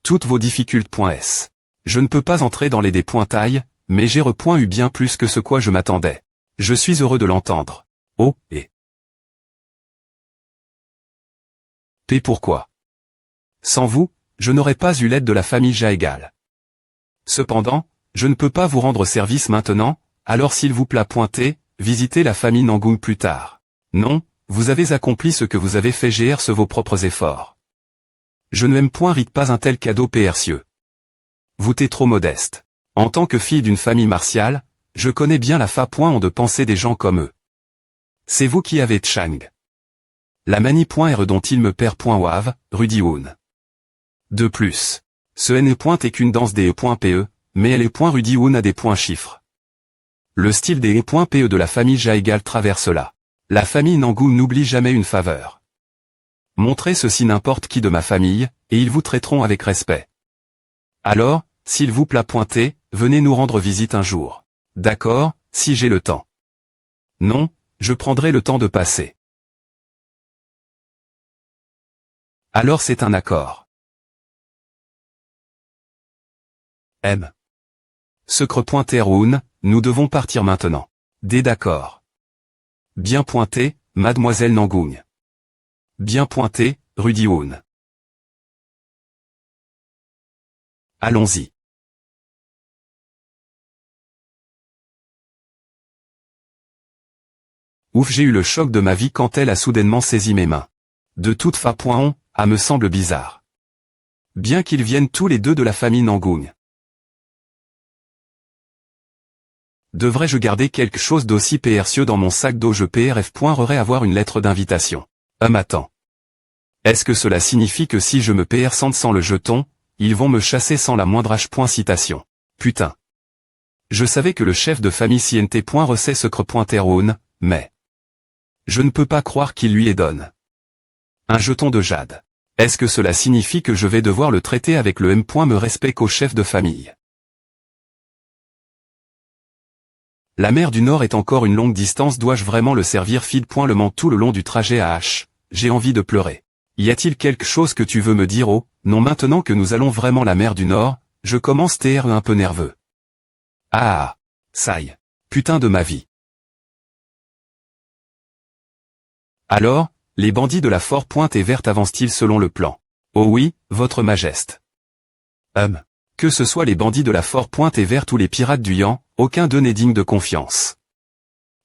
S1: toutes vos difficultés.s. Je ne peux pas entrer dans les dépointailles, mais j'ai eu bien plus que ce quoi je m'attendais. Je suis heureux de l'entendre. Oh, et pourquoi? Sans vous, je n'aurais pas eu l'aide de la famille Jaegal. Cependant, je ne peux pas vous rendre service maintenant, alors s'il vous plaît visitez la famille Nangoung plus tard. Non, vous avez accompli ce que vous avez fait GR vos propres efforts. Je ne aime point rite pas un tel cadeau PRcieux. Vous t'es trop modeste. En tant que fille d'une famille martiale, je connais bien la façon de penser des gens comme eux. C'est vous qui avez Chang. La manie.r dont il me perd.wav, Rudy Woon. De plus, ce N.E. est qu'une danse des E.PE, mais elle est Rudy Woon a des points chiffres. Le style des E.PE de la famille Ja égale traverse là. La famille Nangoon n'oublie jamais une faveur. Montrez ceci n'importe qui de ma famille, et ils vous traiteront avec respect. Alors, s'il vous plaît pointer, venez nous rendre visite un jour. D'accord, si j'ai le temps. Non, je prendrai le temps de passer. Alors c'est un accord. M. Secre.Roun, nous devons partir maintenant. D d'accord. Bien pointé, mademoiselle Nangoon. Bien pointé, Rudy Woon. Allons-y. Ouf, j'ai eu le choc de ma vie quand elle a soudainement saisi mes mains. De toute façon, me semble bizarre. Bien qu'ils viennent tous les deux de la famille Nangoon. Devrais-je garder quelque chose d'aussi PRcieux dans mon sac d'eau? Je PRF. Avoir une lettre d'invitation. Attends. Est-ce que cela signifie que si je me PR sans le jeton, ils vont me chasser sans la moindre H. Citation. Putain. Je savais que le chef de famille CNT. Recet secre.Roun, mais je ne peux pas croire qu'il lui est donne. Un jeton de jade. Est-ce que cela signifie que je vais devoir le traiter avec le M. Me respect qu'au chef de famille? La mer du Nord est encore une longue distance. Dois-je vraiment le servir feed? Le ment tout le long du trajet à H. J'ai envie de pleurer. Y a-t-il quelque chose que tu veux me dire? Oh, non, maintenant que nous allons vraiment la mer du Nord, je commence à être un peu nerveux. Ah, ça y est. Putain de ma vie. Alors, les bandits de la Fort Pointe et Verte avancent-ils selon le plan? Oh oui, votre majesté. Que ce soit les bandits de la Fort Pointe et Verte ou les pirates du Yan, aucun d'eux n'est digne de confiance.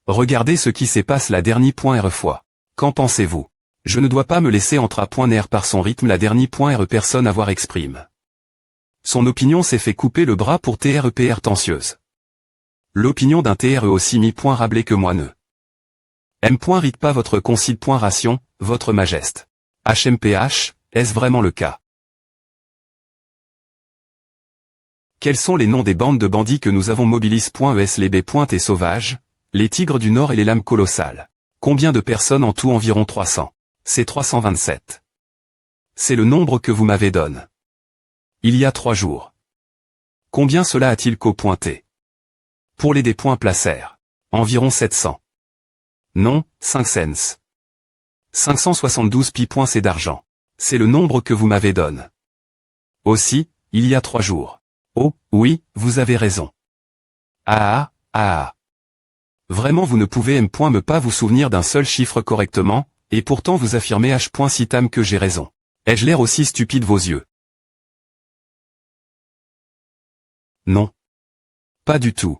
S1: Regardez ce qui s'est passé la dernière fois. Qu'en pensez-vous? Je ne dois pas me laisser entraîner par son rythme. La dernière personne à voir exprime. Son opinion s'est fait couper le bras pour TREPR tentieuse. L'opinion d'un TRE aussi rablé que moi ne. M. Rite pas votre concile. Ration, votre majesté. HMPH, est-ce vraiment le cas? Quels sont les noms des bandes de bandits que nous avons mobilisés? Les baies pointes et sauvages, les tigres du Nord et les lames colossales. Combien de personnes en tout? Environ 300. C'est 327. C'est le nombre que vous m'avez donné. Il y a 3 jours. Combien cela a-t-il co-pointé? Pour les des points placèrent. Environ 700. Non, 5 cents. 572 points c'est d'argent. C'est le nombre que vous m'avez donné. Aussi, il y a 3 jours. Oh, oui, vous avez raison. Vraiment vous ne pouvez me pas vous souvenir d'un seul chiffre correctement, et pourtant vous affirmez H. Citam que j'ai raison. Ai-je l'air aussi stupide vos yeux? Non. Pas du tout.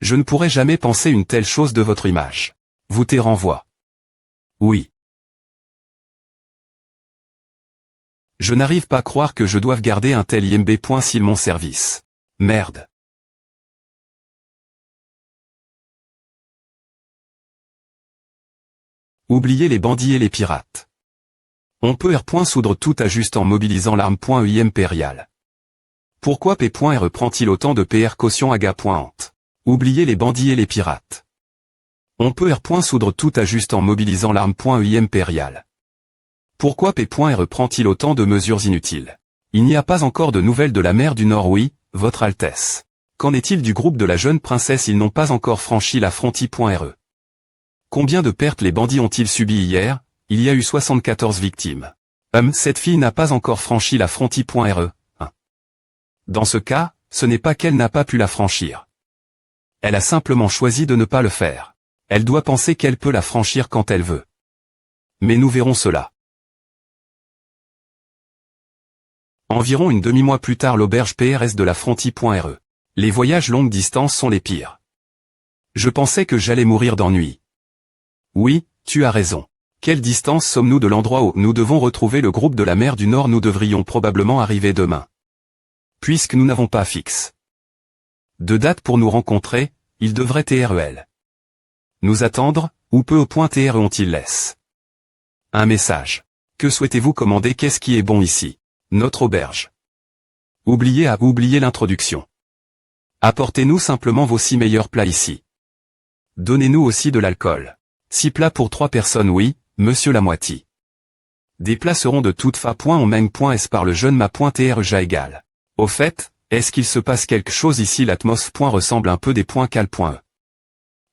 S1: Je ne pourrais jamais penser une telle chose de votre image. Vous t'y renvoie. Oui. Je n'arrive pas à croire que je doive garder un tel IMB. S'il mon service. Merde. Oubliez les bandits et les pirates. On peut soudre tout à juste en mobilisant l'arme. UI impériale. Pourquoi P. Reprend-il autant de PR caution aga. Oubliez les bandits et les pirates. On peut soudre tout à juste en mobilisant l'arme. UI impériale. Pourquoi P. Reprend-il autant de mesures inutiles? Il n'y a pas encore de nouvelles de la mer du Nord. Oui, votre Altesse. Qu'en est-il du groupe de la jeune princesse? Ils n'ont pas encore franchi la frontière. Combien de pertes les bandits ont-ils subi hier? Il y a eu 74 victimes. Cette fille n'a pas encore franchi la frontière. Dans ce cas, ce n'est pas qu'elle n'a pas pu la franchir. Elle a simplement choisi de ne pas le faire. Elle doit penser qu'elle peut la franchir quand elle veut. Mais nous verrons cela. Environ une demi-mois plus tard, l'auberge PRS de la frontière. Les voyages longue distance sont les pires. Je pensais que j'allais mourir d'ennui. Oui, Tu as raison. Quelle distance sommes-nous de l'endroit où nous devons retrouver le groupe de la mer du Nord? Nous devrions probablement arriver demain. Puisque nous n'avons pas fixe de date pour nous rencontrer, ils devraient TREL nous attendre, ou peu au point TRE ont-ils laisse un message. Que souhaitez-vous commander? Qu'est-ce qui est bon ici? Notre auberge. Oubliez l'introduction. Apportez-nous simplement vos 6 meilleurs plats ici. Donnez-nous aussi de l'alcool. 6 plats pour 3 personnes, oui, monsieur la moitié. Des plats seront de toute fa. On mène .s par le jeune ma .trja égal. Au fait, est-ce qu'il se passe quelque chose ici? L'atmosphère ressemble un peu des .cal.e.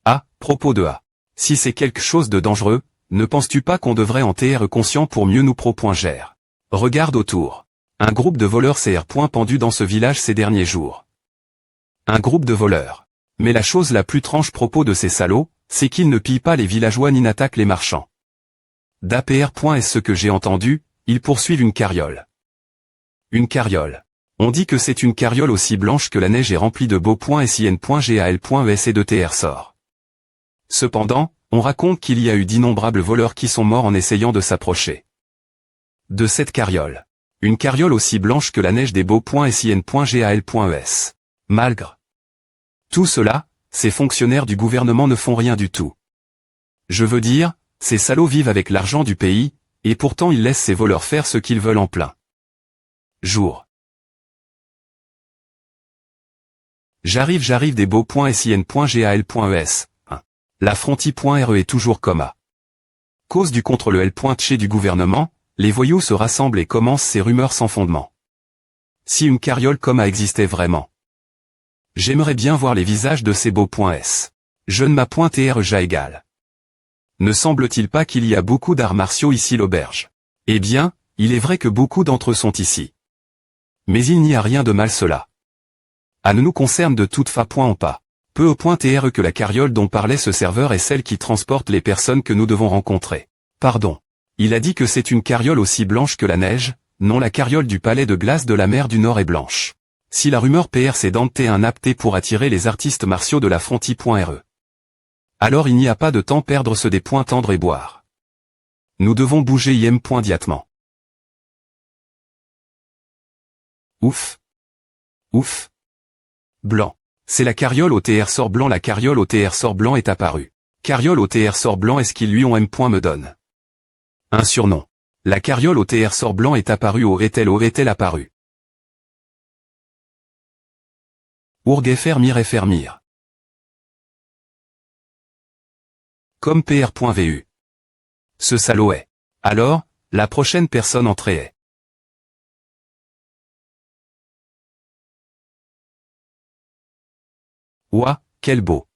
S1: Ah, propos de A. Si c'est quelque chose de dangereux, ne penses-tu pas qu'on devrait en TR conscient pour mieux nous pro.gère? Regarde autour. Un groupe de voleurs s'est pendu dans ce village ces derniers jours. Un groupe de voleurs. Mais la chose la plus tranche propos de ces salauds, c'est qu'ils ne pillent pas les villageois ni n'attaquent les marchands. D'APR. Est-ce ce que j'ai entendu? Ils poursuivent une carriole. Une carriole. On dit que c'est une carriole aussi blanche que la neige est remplie de beaux.sin.gal.es et de TR sort. Cependant, on raconte qu'il y a eu d'innombrables voleurs qui sont morts en essayant de s'approcher de cette carriole. Une carriole aussi blanche que la neige des beaux.sin.gal.es. Malgré tout cela, ces fonctionnaires du gouvernement ne font rien du tout. Je veux dire, ces salauds vivent avec l'argent du pays, et pourtant ils laissent ces voleurs faire ce qu'ils veulent en plein jour. J'arrive des beaux.sin.gal.es. La fronti.re est toujours comme à cause du contre le L.tché du gouvernement, les voyous se rassemblent et commencent ces rumeurs sans fondement. Si une carriole comme a existait vraiment. J'aimerais bien voir les visages de ces beaux.s. Jeune ma .trja égal. Ne semble-t-il pas qu'il y a beaucoup d'arts martiaux ici l'auberge? Eh bien, il est vrai que beaucoup d'entre eux sont ici. Mais il n'y a rien de mal cela. À ne nous concerne de toute fa. En pas. Peu au point TRE que la carriole dont parlait ce serveur est celle qui transporte les personnes que nous devons rencontrer. Pardon. Il a dit que c'est une carriole aussi blanche que la neige, non la carriole du palais de glace de la mer du Nord est blanche. Si la rumeur PR c'est Dante un apté pour attirer les artistes martiaux de la fronti.re. Alors il n'y a pas de temps perdre ce des points tendre et boire. Nous devons bouger im.diatement. Ouf. Ouf. Blanc. C'est la carriole au TR sort blanc. La carriole au TR sort blanc est apparue. Carriole au TR sort blanc est-ce qu'ils lui ont M. me donne un surnom. La carriole au TR sort blanc est apparue. Aurait-elle apparu? Ourguet fermir. Comme PR.vu. Ce salaud est. Alors, la prochaine personne entrée est. Ouah, quel beau.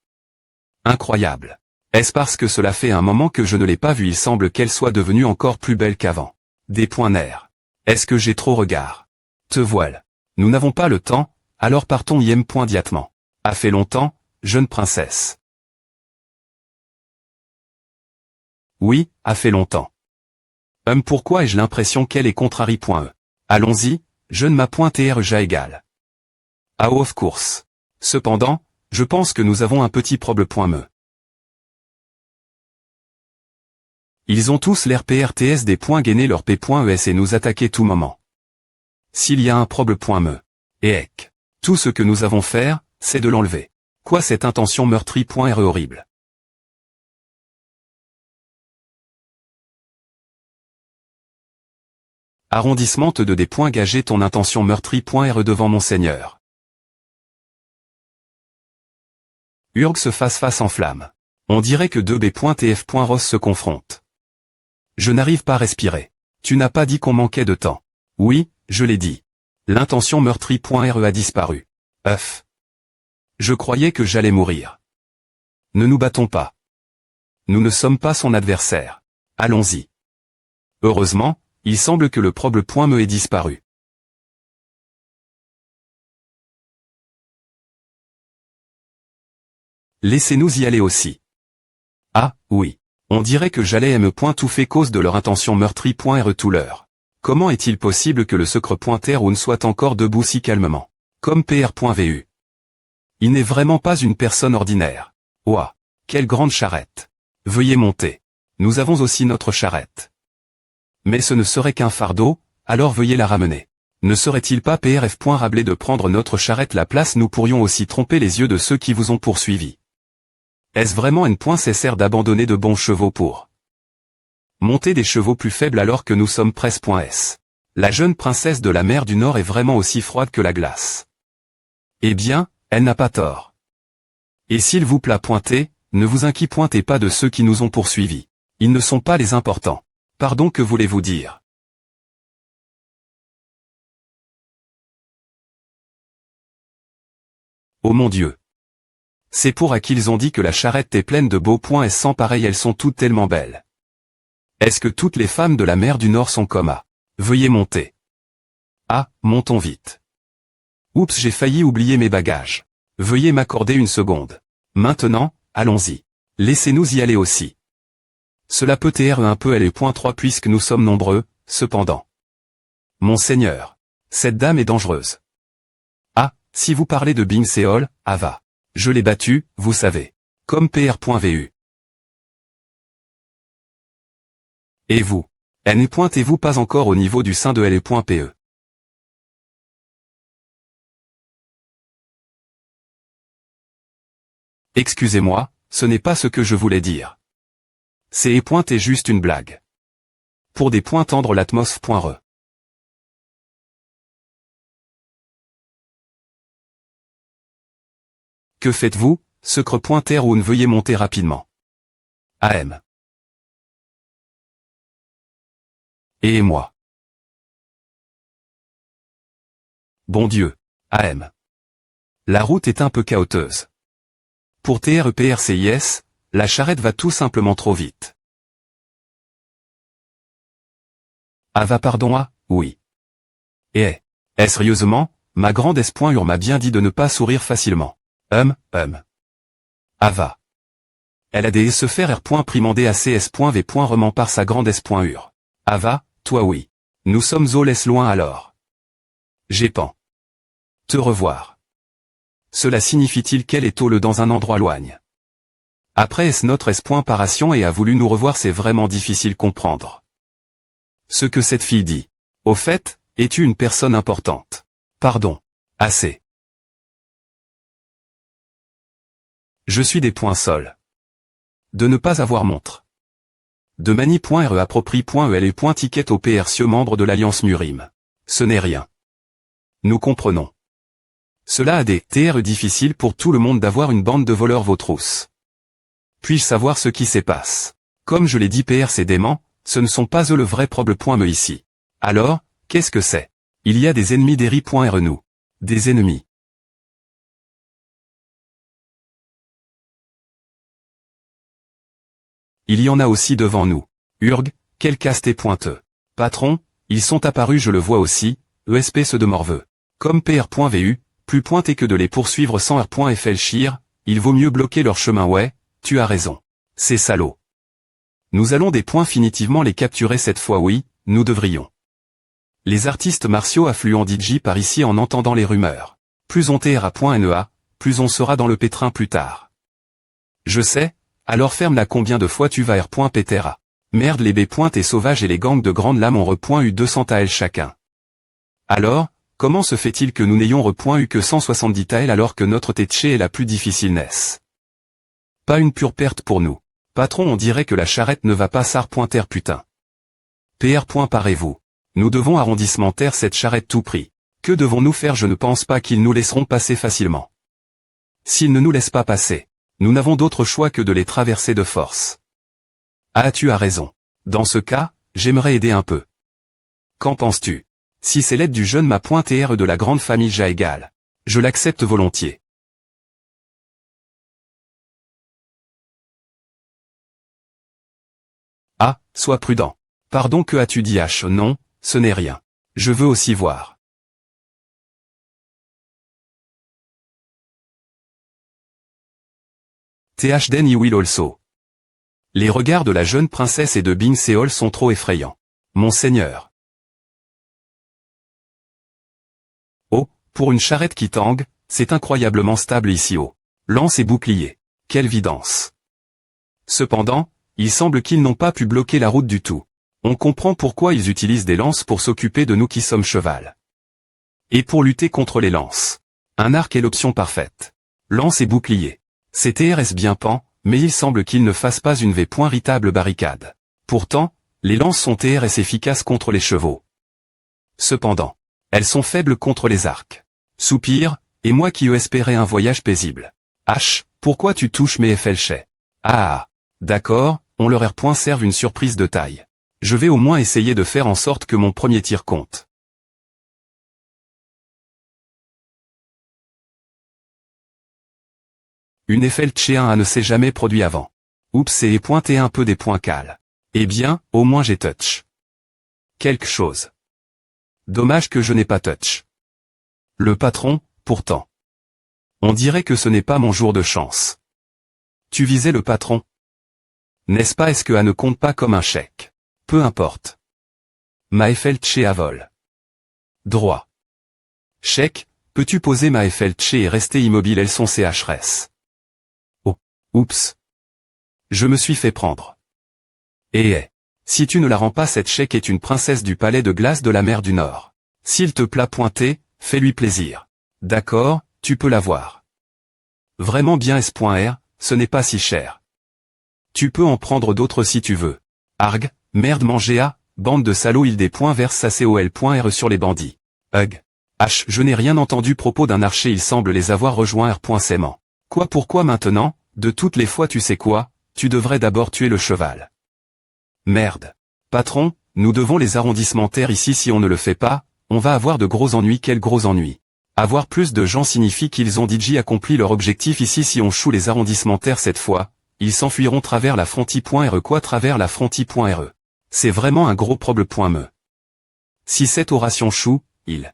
S1: Incroyable. Est-ce parce que cela fait un moment que je ne l'ai pas vue? Il semble qu'elle soit devenue encore plus belle qu'avant. Des points nerfs. Est-ce que j'ai trop regard? Te voile. Nous n'avons pas le temps, alors partons im.diatement. A fait longtemps, jeune princesse. Oui, a fait longtemps. Pourquoi ai-je l'impression qu'elle est contrarie.e? Allons-y, jeune ma .trja égal. Ah of course. Cependant, je pense que nous avons un petit problème.me. Ils ont tous l'air PRTS des points gainer leur P.es et nous attaquer tout moment. S'il y a un problème.me. Et tout ce que nous avons faire, c'est de l'enlever. Quoi cette intention meurtrie.re horrible. Arrondissement de des points gager ton intention meurtrie.re devant Monseigneur. Urg se face en flamme. On dirait que deux B.tf.ros se confrontent. Je n'arrive pas à respirer. Tu n'as pas dit qu'on manquait de temps. Oui, je l'ai dit. L'intention meurtrie.re a disparu. Je croyais que j'allais mourir. Ne nous battons pas. Nous ne sommes pas son adversaire. Allons-y. Heureusement, il semble que le problème.me ait disparu. Laissez-nous y aller aussi. Ah, oui. On dirait que j'allais me tout fait cause de leur intention meurtrie.re tout l'heure. Comment est-il possible que le secre.r soit encore debout si calmement? Comme PR.vu. Il n'est vraiment pas une personne ordinaire. Ouah, quelle grande charrette. Veuillez monter. Nous avons aussi notre charrette. Mais ce ne serait qu'un fardeau, alors veuillez la ramener. Ne serait-il pas PRF. Rabelais de prendre notre charrette la place? Nous pourrions aussi tromper les yeux de ceux qui vous ont poursuivi. Est-ce vraiment nécessaire d'abandonner de bons chevaux pour monter des chevaux plus faibles alors que nous sommes presse.s? La jeune princesse de la mer du Nord est vraiment aussi froide que la glace. Eh bien, elle n'a pas tort. Et s'il vous plaît pointez, ne vous pointez pas de ceux qui nous ont poursuivis. Ils ne sont pas les importants. Pardon, que voulez-vous dire? Oh mon Dieu! C'est pour à qui ils ont dit que la charrette est pleine de beaux points et sans pareil, elles sont toutes tellement belles. Est-ce que toutes les femmes de la mer du Nord sont comme ah? Veuillez monter. Ah, montons vite. Oups, j'ai failli oublier mes bagages. Veuillez m'accorder une seconde. Maintenant, allons-y. Laissez-nous y aller aussi. Cela peut être un peu L.3 puisque nous sommes nombreux, cependant. Monseigneur. Cette dame est dangereuse. Ah, si vous parlez de Bing Seol, Ava. Je l'ai battue, vous savez. Comme PR.vu. Et vous? Elle ne pointez-vous pas encore au niveau du sein de L.pe? Excusez-moi, ce n'est pas ce que je voulais dire. C'est est juste une blague. Pour des points tendre l'atmos.re. Que faites-vous, secre ou ne veuillez monter rapidement. AM. Et moi. Bon Dieu, AM. La route est un peu chaotique. Pour TREPRCIS, la charrette va tout simplement trop vite. Ah va pardon ah, oui. Et sérieusement, ma grande S.Ur m'a bien dit de ne pas sourire facilement. Ah va. Elle a des se faire R.primandé à CS.V. Rement par sa grande S.Ur. Ah va, toi oui. Nous sommes au laisse loin alors. J'ai pan. Te revoir. Cela signifie-t-il qu'elle est au le dans un endroit loigne? Après est-ce notre S.Paration et a voulu nous revoir? C'est vraiment difficile comprendre ce que cette fille dit. Au fait, es-tu une personne importante? Pardon. Assez. Je suis des points sols. De ne pas avoir montre. De mani.re approprie.el et .ticket au PRCE membre de l'Alliance Murim. Ce n'est rien. Nous comprenons. Cela a des TR difficiles pour tout le monde d'avoir une bande de voleurs vos trousses. Puis-je savoir ce qui se passe? Comme je l'ai dit PRC dément, ce ne sont pas eux le vrai problème. Ici. Alors, qu'est-ce que c'est? Il y a des ennemis d'Eri.re nous. Des ennemis. Il y en a aussi devant nous. Urg, quel casté pointeux. Patron, ils sont apparus, je le vois aussi, ESP ceux de Morveux. Comme PR.vu, plus pointé que de les poursuivre sans R.FLchir, il vaut mieux bloquer leur chemin. Ouais, tu as raison. C'est salaud. Nous allons des points finitivement les capturer cette fois. Oui, nous devrions. Les artistes martiaux affluent DJ par ici en entendant les rumeurs. Plus on TRA.NEA, plus on sera dans le pétrin plus tard. Je sais. Alors ferme-la. Combien de fois tu vas R.PTRA? Merde, les B.et sauvages et les gangs de grandes lames ont eu 200 AL chacun. Alors, comment se fait-il que nous n'ayons eu que 170 AL alors que notre Tetché est la plus difficile n'est-ce? Pas une pure perte pour nous. Patron, on dirait que la charrette ne va pas s'ar.ter putain. PR. Parez-vous. Nous devons arrondissementaire cette charrette tout prix. Que devons-nous faire? Je ne pense pas qu'ils nous laisseront passer facilement. S'ils ne nous laissent pas passer, nous n'avons d'autre choix que de les traverser de force. Ah, tu as raison. Dans ce cas, j'aimerais aider un peu. Qu'en penses-tu? Si c'est l'aide du jeune ma.TR de la grande famille Jaegal, je l'accepte volontiers. Ah, sois prudent. Pardon, que as-tu dit H? Non, ce n'est rien. Je veux aussi voir. Th then you will also. Les regards de la jeune princesse et de Bing Seol sont trop effrayants. Monseigneur. Oh, pour une charrette qui tangue, c'est incroyablement stable ici. Oh. Lance et bouclier. Quelle vidance. Cependant, Il semble qu'ils n'ont pas pu bloquer la route du tout. On comprend pourquoi ils utilisent des lances pour s'occuper de nous qui sommes cheval. Et pour lutter contre les lances. Un arc est l'option parfaite. Lance et bouclier. C'est TRS bien pan, mais il semble qu'ils ne fassent pas une véritable barricade. Pourtant, les lances sont TRS efficaces contre les chevaux. Cependant, elles sont faibles contre les arcs. Soupir, et moi qui espérais un voyage paisible. H, pourquoi tu touches mes FL-chais? Ah, d'accord, on leur point serve une surprise de taille. Je vais au moins essayer de faire en sorte que mon premier tir compte. Une FL-chais 1 ne s'est jamais produit avant. Oups, et pointé un peu des points cales. Eh bien, au moins j'ai touch. Quelque chose. Dommage que je n'ai pas touch. Le patron, pourtant. On dirait que ce n'est pas mon jour de chance. Tu visais le patron. N'est-ce pas? Est-ce que A ne compte pas comme un chèque? Peu importe. Ma FL-chais à vol. Droit. Chèque, peux-tu poser ma FL-chais et rester immobile? Elles sont CHRS. Oh, oups. Je me suis fait prendre. Si tu ne la rends pas, cette chèque est une princesse du palais de glace de la mer du Nord. S'il te plaît pointer, fais-lui plaisir. D'accord, tu peux l'avoir. Vraiment bien S.R, ce n'est pas si cher. Tu peux en prendre d'autres si tu veux. Arg, merde mangé à, bande de salauds, il des points verse sa COL.R sur les bandits. Hug. H, je n'ai rien entendu propos d'un archer, il semble les avoir rejoints R.Saiement. Quoi, pourquoi maintenant? De toutes les fois, tu sais quoi, tu devrais d'abord tuer le cheval. Merde. Patron, nous devons les arrondissements terre ici, si on ne le fait pas, on va avoir de gros ennuis. Quels gros ennuis? Avoir plus de gens signifie qu'ils ont DJ accompli leur objectif ici. Si on choue les arrondissements terre cette fois, ils s'enfuiront travers la fronti.re. Quoi, travers la fronti.re? C'est vraiment un gros problème. Si cette oration choue, il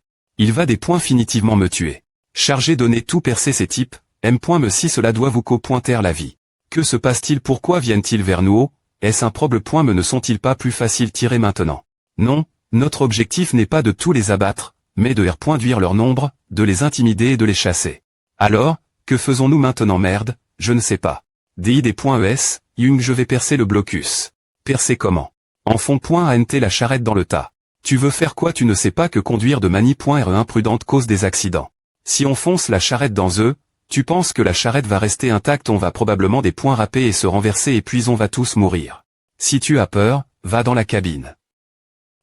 S1: va des points finitivement me tuer. Chargé donner tout percer ces types, M.me si cela doit vous co-pointer la vie. Que se passe-t-il? Pourquoi viennent-ils vers nous? Est-ce un problème? Ne sont-ils pas plus faciles tirer maintenant? Non, notre objectif n'est pas de tous les abattre, mais de réduire leur nombre, de les intimider et de les chasser. Alors, que faisons-nous maintenant? Merde, je ne sais pas. DID.ES, Young, je vais percer le blocus. Percer comment? En fond.ant la charrette dans le tas. Tu veux faire quoi? Tu ne sais pas que conduire de manie.re imprudente cause des accidents. Si on fonce la charrette dans eux, tu penses que la charrette va rester intacte? On va probablement des points râper et se renverser et puis on va tous mourir. Si tu as peur, va dans la cabine.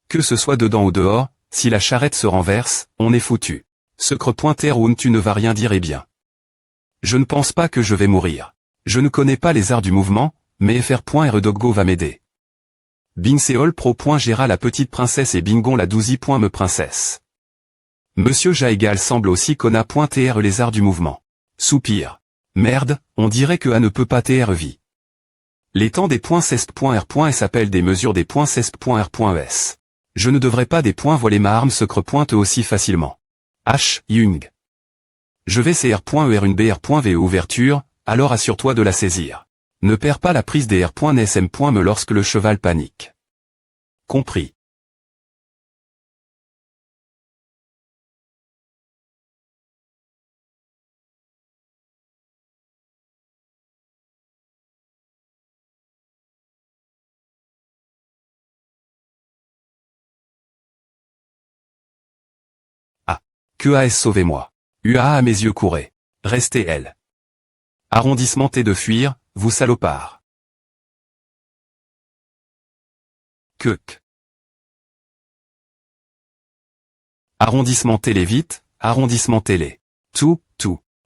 S1: Que ce soit dedans ou dehors, si la charrette se renverse, on est foutu. Secre.Roun, tu ne vas rien dire, eh bien. Je ne pense pas que je vais mourir. Je ne connais pas les arts du mouvement, mais FR.R Doggo va m'aider. Bingseol Pro.Gera la petite princesse et Bingon la douzi.me princesse. Monsieur Jaegal semble aussi Kona.tr les arts du mouvement. Soupir. Merde, on dirait que A ne peut pas TR vie. Les temps des points cesp.r.s appellent des mesures des points cesp.r.es. Je ne devrais pas des points voler ma arme secre pointe aussi facilement. H. Young. Je vais CR.ER une BR.V ouverture, alors assure-toi de la saisir. Ne perds pas la prise des R.NSM.me lorsque le cheval panique. Compris. Ah. Que AS sauvez-moi. UAA à mes yeux courez. Restez L. Arrondissement T de fuir, vous salopards. Queuk. Arrondissement télé vite, arrondissement télé. Tout.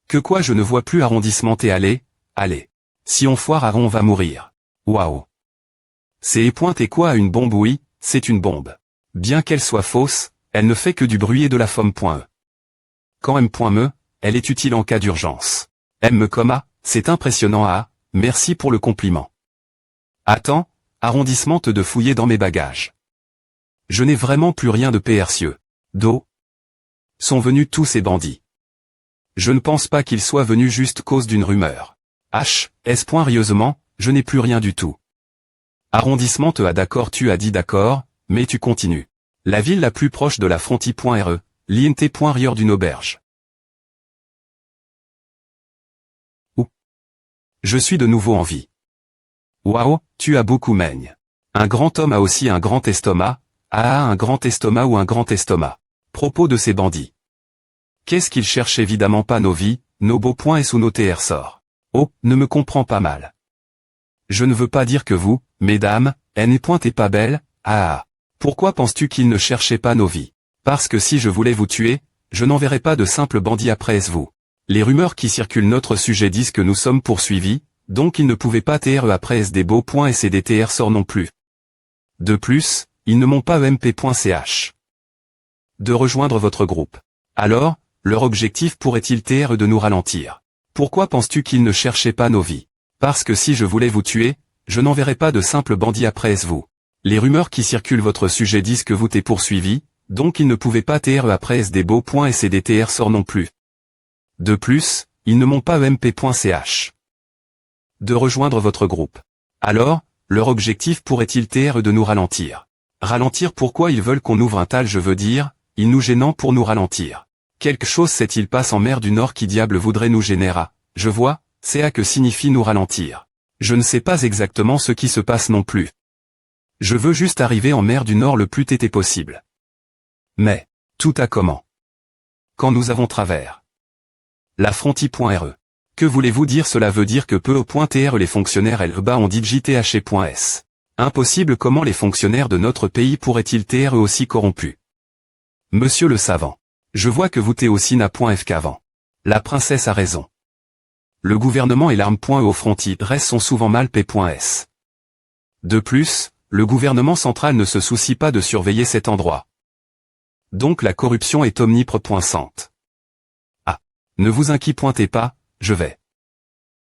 S1: Que quoi, je ne vois plus arrondissement T, allez. Si on foire à on va mourir. Waouh. C'est pointé quoi à une bombe? Oui, c'est une bombe. Bien qu'elle soit fausse, elle ne fait que du bruit et de la fomme.e. Quand M.me, elle est utile en cas d'urgence. M, c'est impressionnant. Ah, merci pour le compliment. Attends, arrondissement T de fouiller dans mes bagages. Je n'ai vraiment plus rien de percieux. Do. Sont venus tous ces bandits. Je ne pense pas qu'ils soient venus juste cause d'une rumeur. H, rieusement, je n'ai plus rien du tout. Arrondissement T, d'accord, tu as dit d'accord, mais tu continues. La ville la plus proche de la fronti.re, l'INT.rieur d'une auberge. Où? Je suis de nouveau en vie. Waouh, tu as beaucoup maigne. Un grand homme a aussi un grand estomac, un grand estomac ou un grand estomac. Propos de ces bandits. Qu'est-ce qu'ils cherchent évidemment pas nos vies, nos beaux points et sous nos TR sorts. Oh, ne me comprends pas mal. Je ne veux pas dire que vous, mesdames, n'est point et pas belle, Pourquoi penses-tu qu'ils ne cherchaient pas nos vies? Parce que si je voulais vous tuer, je n'enverrais pas de simples bandits après vous. Les rumeurs qui circulent notre sujet disent que nous sommes poursuivis, donc ils ne pouvaient pas TRE après des beaux points et CDTR sort non plus. De plus, ils ne m'ont pas emp.ch. De rejoindre votre groupe. Alors, leur objectif pourrait-il TRE de nous ralentir? Pourquoi penses-tu qu'ils ne cherchaient pas nos vies? Parce que si je voulais vous tuer, je n'enverrais pas de simples bandits après vous. Les rumeurs qui circulent votre sujet disent que vous t'es poursuivi, donc ils ne pouvaient pas TRE après des beaux points et CDTR sort non plus. De plus, ils ne m'ont pas emp.ch. De rejoindre votre groupe. Alors, leur objectif pourrait-il TRE de nous ralentir? Ralentir pourquoi ils veulent qu'on ouvre un tal je veux dire, ils nous gênant pour nous ralentir. Quelque chose s'est-il passe en mer du Nord qui diable voudrait nous gêner je vois, c'est que signifie nous ralentir. Je ne sais pas exactement ce qui se passe non plus. Je veux juste arriver en mer du Nord le plus tôt possible. Mais, tout a comment? Quand nous avons travers la frontière.re. Que voulez-vous dire? Cela veut dire que peu au point TR les fonctionnaires LBA ont dit JTH.S. Impossible. Comment les fonctionnaires de notre pays pourraient-ils TR aussi corrompus? Monsieur le savant. Je vois que vous t'es aussi n'a.f qu'avant. La princesse a raison. Le gouvernement et l'arme.e aux frontières sont souvent mal p.s. De plus, le gouvernement central ne se soucie pas de surveiller cet endroit. Donc la corruption est omniprésente. Ne vous inquiétez pas, je vais.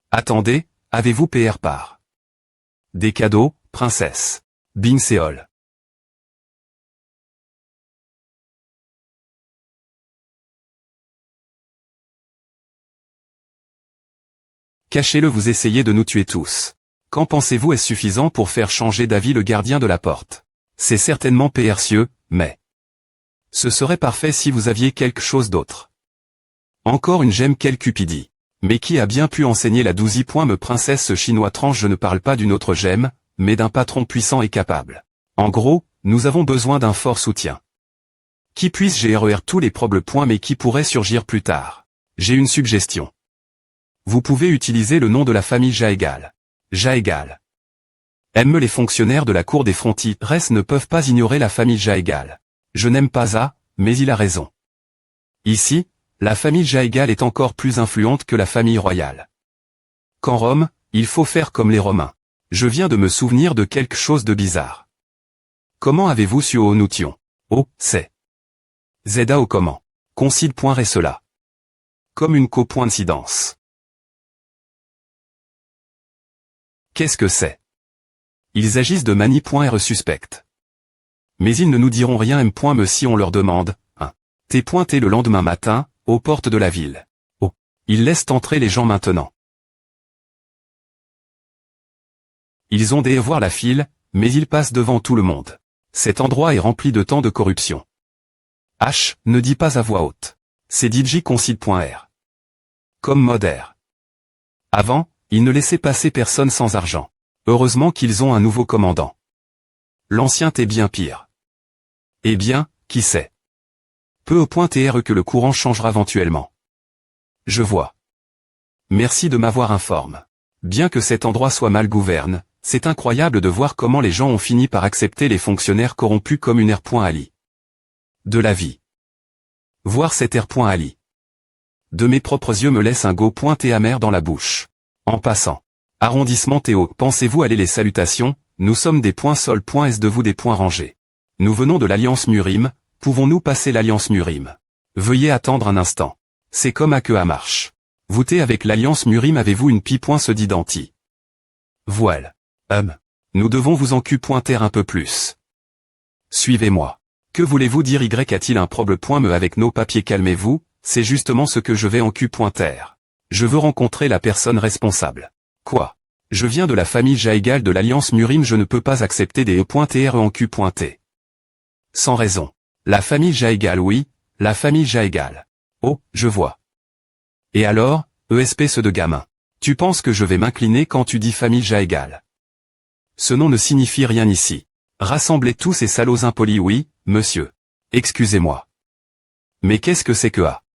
S1: Attendez, avez-vous PR par des cadeaux, princesse? Binséol. Cachez-le, vous essayez de nous tuer tous. Qu'en pensez-vous? Est-ce suffisant pour faire changer d'avis le gardien de la porte? C'est certainement percieux, mais ce serait parfait si vous aviez quelque chose d'autre. Encore une gemme, quelle cupidie. Mais qui a bien pu enseigner la 12 me princesse chinois tranche? Je ne parle pas d'une autre gemme, mais d'un patron puissant et capable. En gros, nous avons besoin d'un fort soutien. Qui puisse gérer tous les problèmes mais qui pourrait surgir plus tard. J'ai une suggestion. Vous pouvez utiliser le nom de la famille Jaegal. Jaegal. Aime les fonctionnaires de la cour des frontières ne peuvent pas ignorer la famille Jaegal. Je n'aime pas mais il a raison. Ici, la famille Jaegal est encore plus influente que la famille royale. Qu'en Rome, il faut faire comme les Romains. Je viens de me souvenir de quelque chose de bizarre. Comment avez-vous su au noution? Oh, c'est ZAO comment? Concile.re cela. Comme une coïncidence. Qu'est-ce que c'est? Ils agissent de manie.re suspecte. Mais ils ne nous diront rien m.me si on leur demande, T'es pointé le lendemain matin, aux portes de la ville. Oh. Ils laissent entrer les gens maintenant. Ils ont des voir la file, mais ils passent devant tout le monde. Cet endroit est rempli de tant de corruption. Ne dis pas à voix haute. C'est djconcile.r. Comme modère. Avant, ils ne laissaient passer personne sans argent. Heureusement qu'ils ont un nouveau commandant. L'ancien est bien pire. Eh bien, qui sait? Peu au point TR que le courant changera éventuellement. Je vois. Merci de m'avoir informé. Bien que cet endroit soit mal gouverné, c'est incroyable de voir comment les gens ont fini par accepter les fonctionnaires corrompus comme une R.Ali. De la vie. Voir cet R.Ali. De mes propres yeux me laisse un goût pointé amer dans la bouche. En passant. Arrondissement Théo, pensez-vous aller les salutations? Nous sommes des points sol. S de vous des points rangés. Nous venons de l'Alliance Murim. Pouvons-nous passer l'Alliance Murim? Veuillez attendre un instant. C'est comme à que à marche. Voûté avec l'Alliance Murim, avez-vous une se d'identi? Voile. Nous devons vous en pointer un peu plus. Suivez-moi. Que voulez-vous dire? Y a-t-il un problème avec nos papiers? Calmez-vous, c'est justement ce que je vais en pointer. Je veux rencontrer la personne responsable. Quoi? Je viens de la famille Jaegal de l'Alliance Murim, je ne peux pas accepter des E.TR en pointé. Sans raison. La famille Jaegal, oui, la famille Jaegal. Oh, je vois. Et alors, espèce de gamin. Tu penses que je vais m'incliner quand tu dis famille Jaegal? Ce nom ne signifie rien ici. Rassemblez tous ces salauds impolis, oui, monsieur. Excusez-moi. Mais qu'est-ce que c'est que A?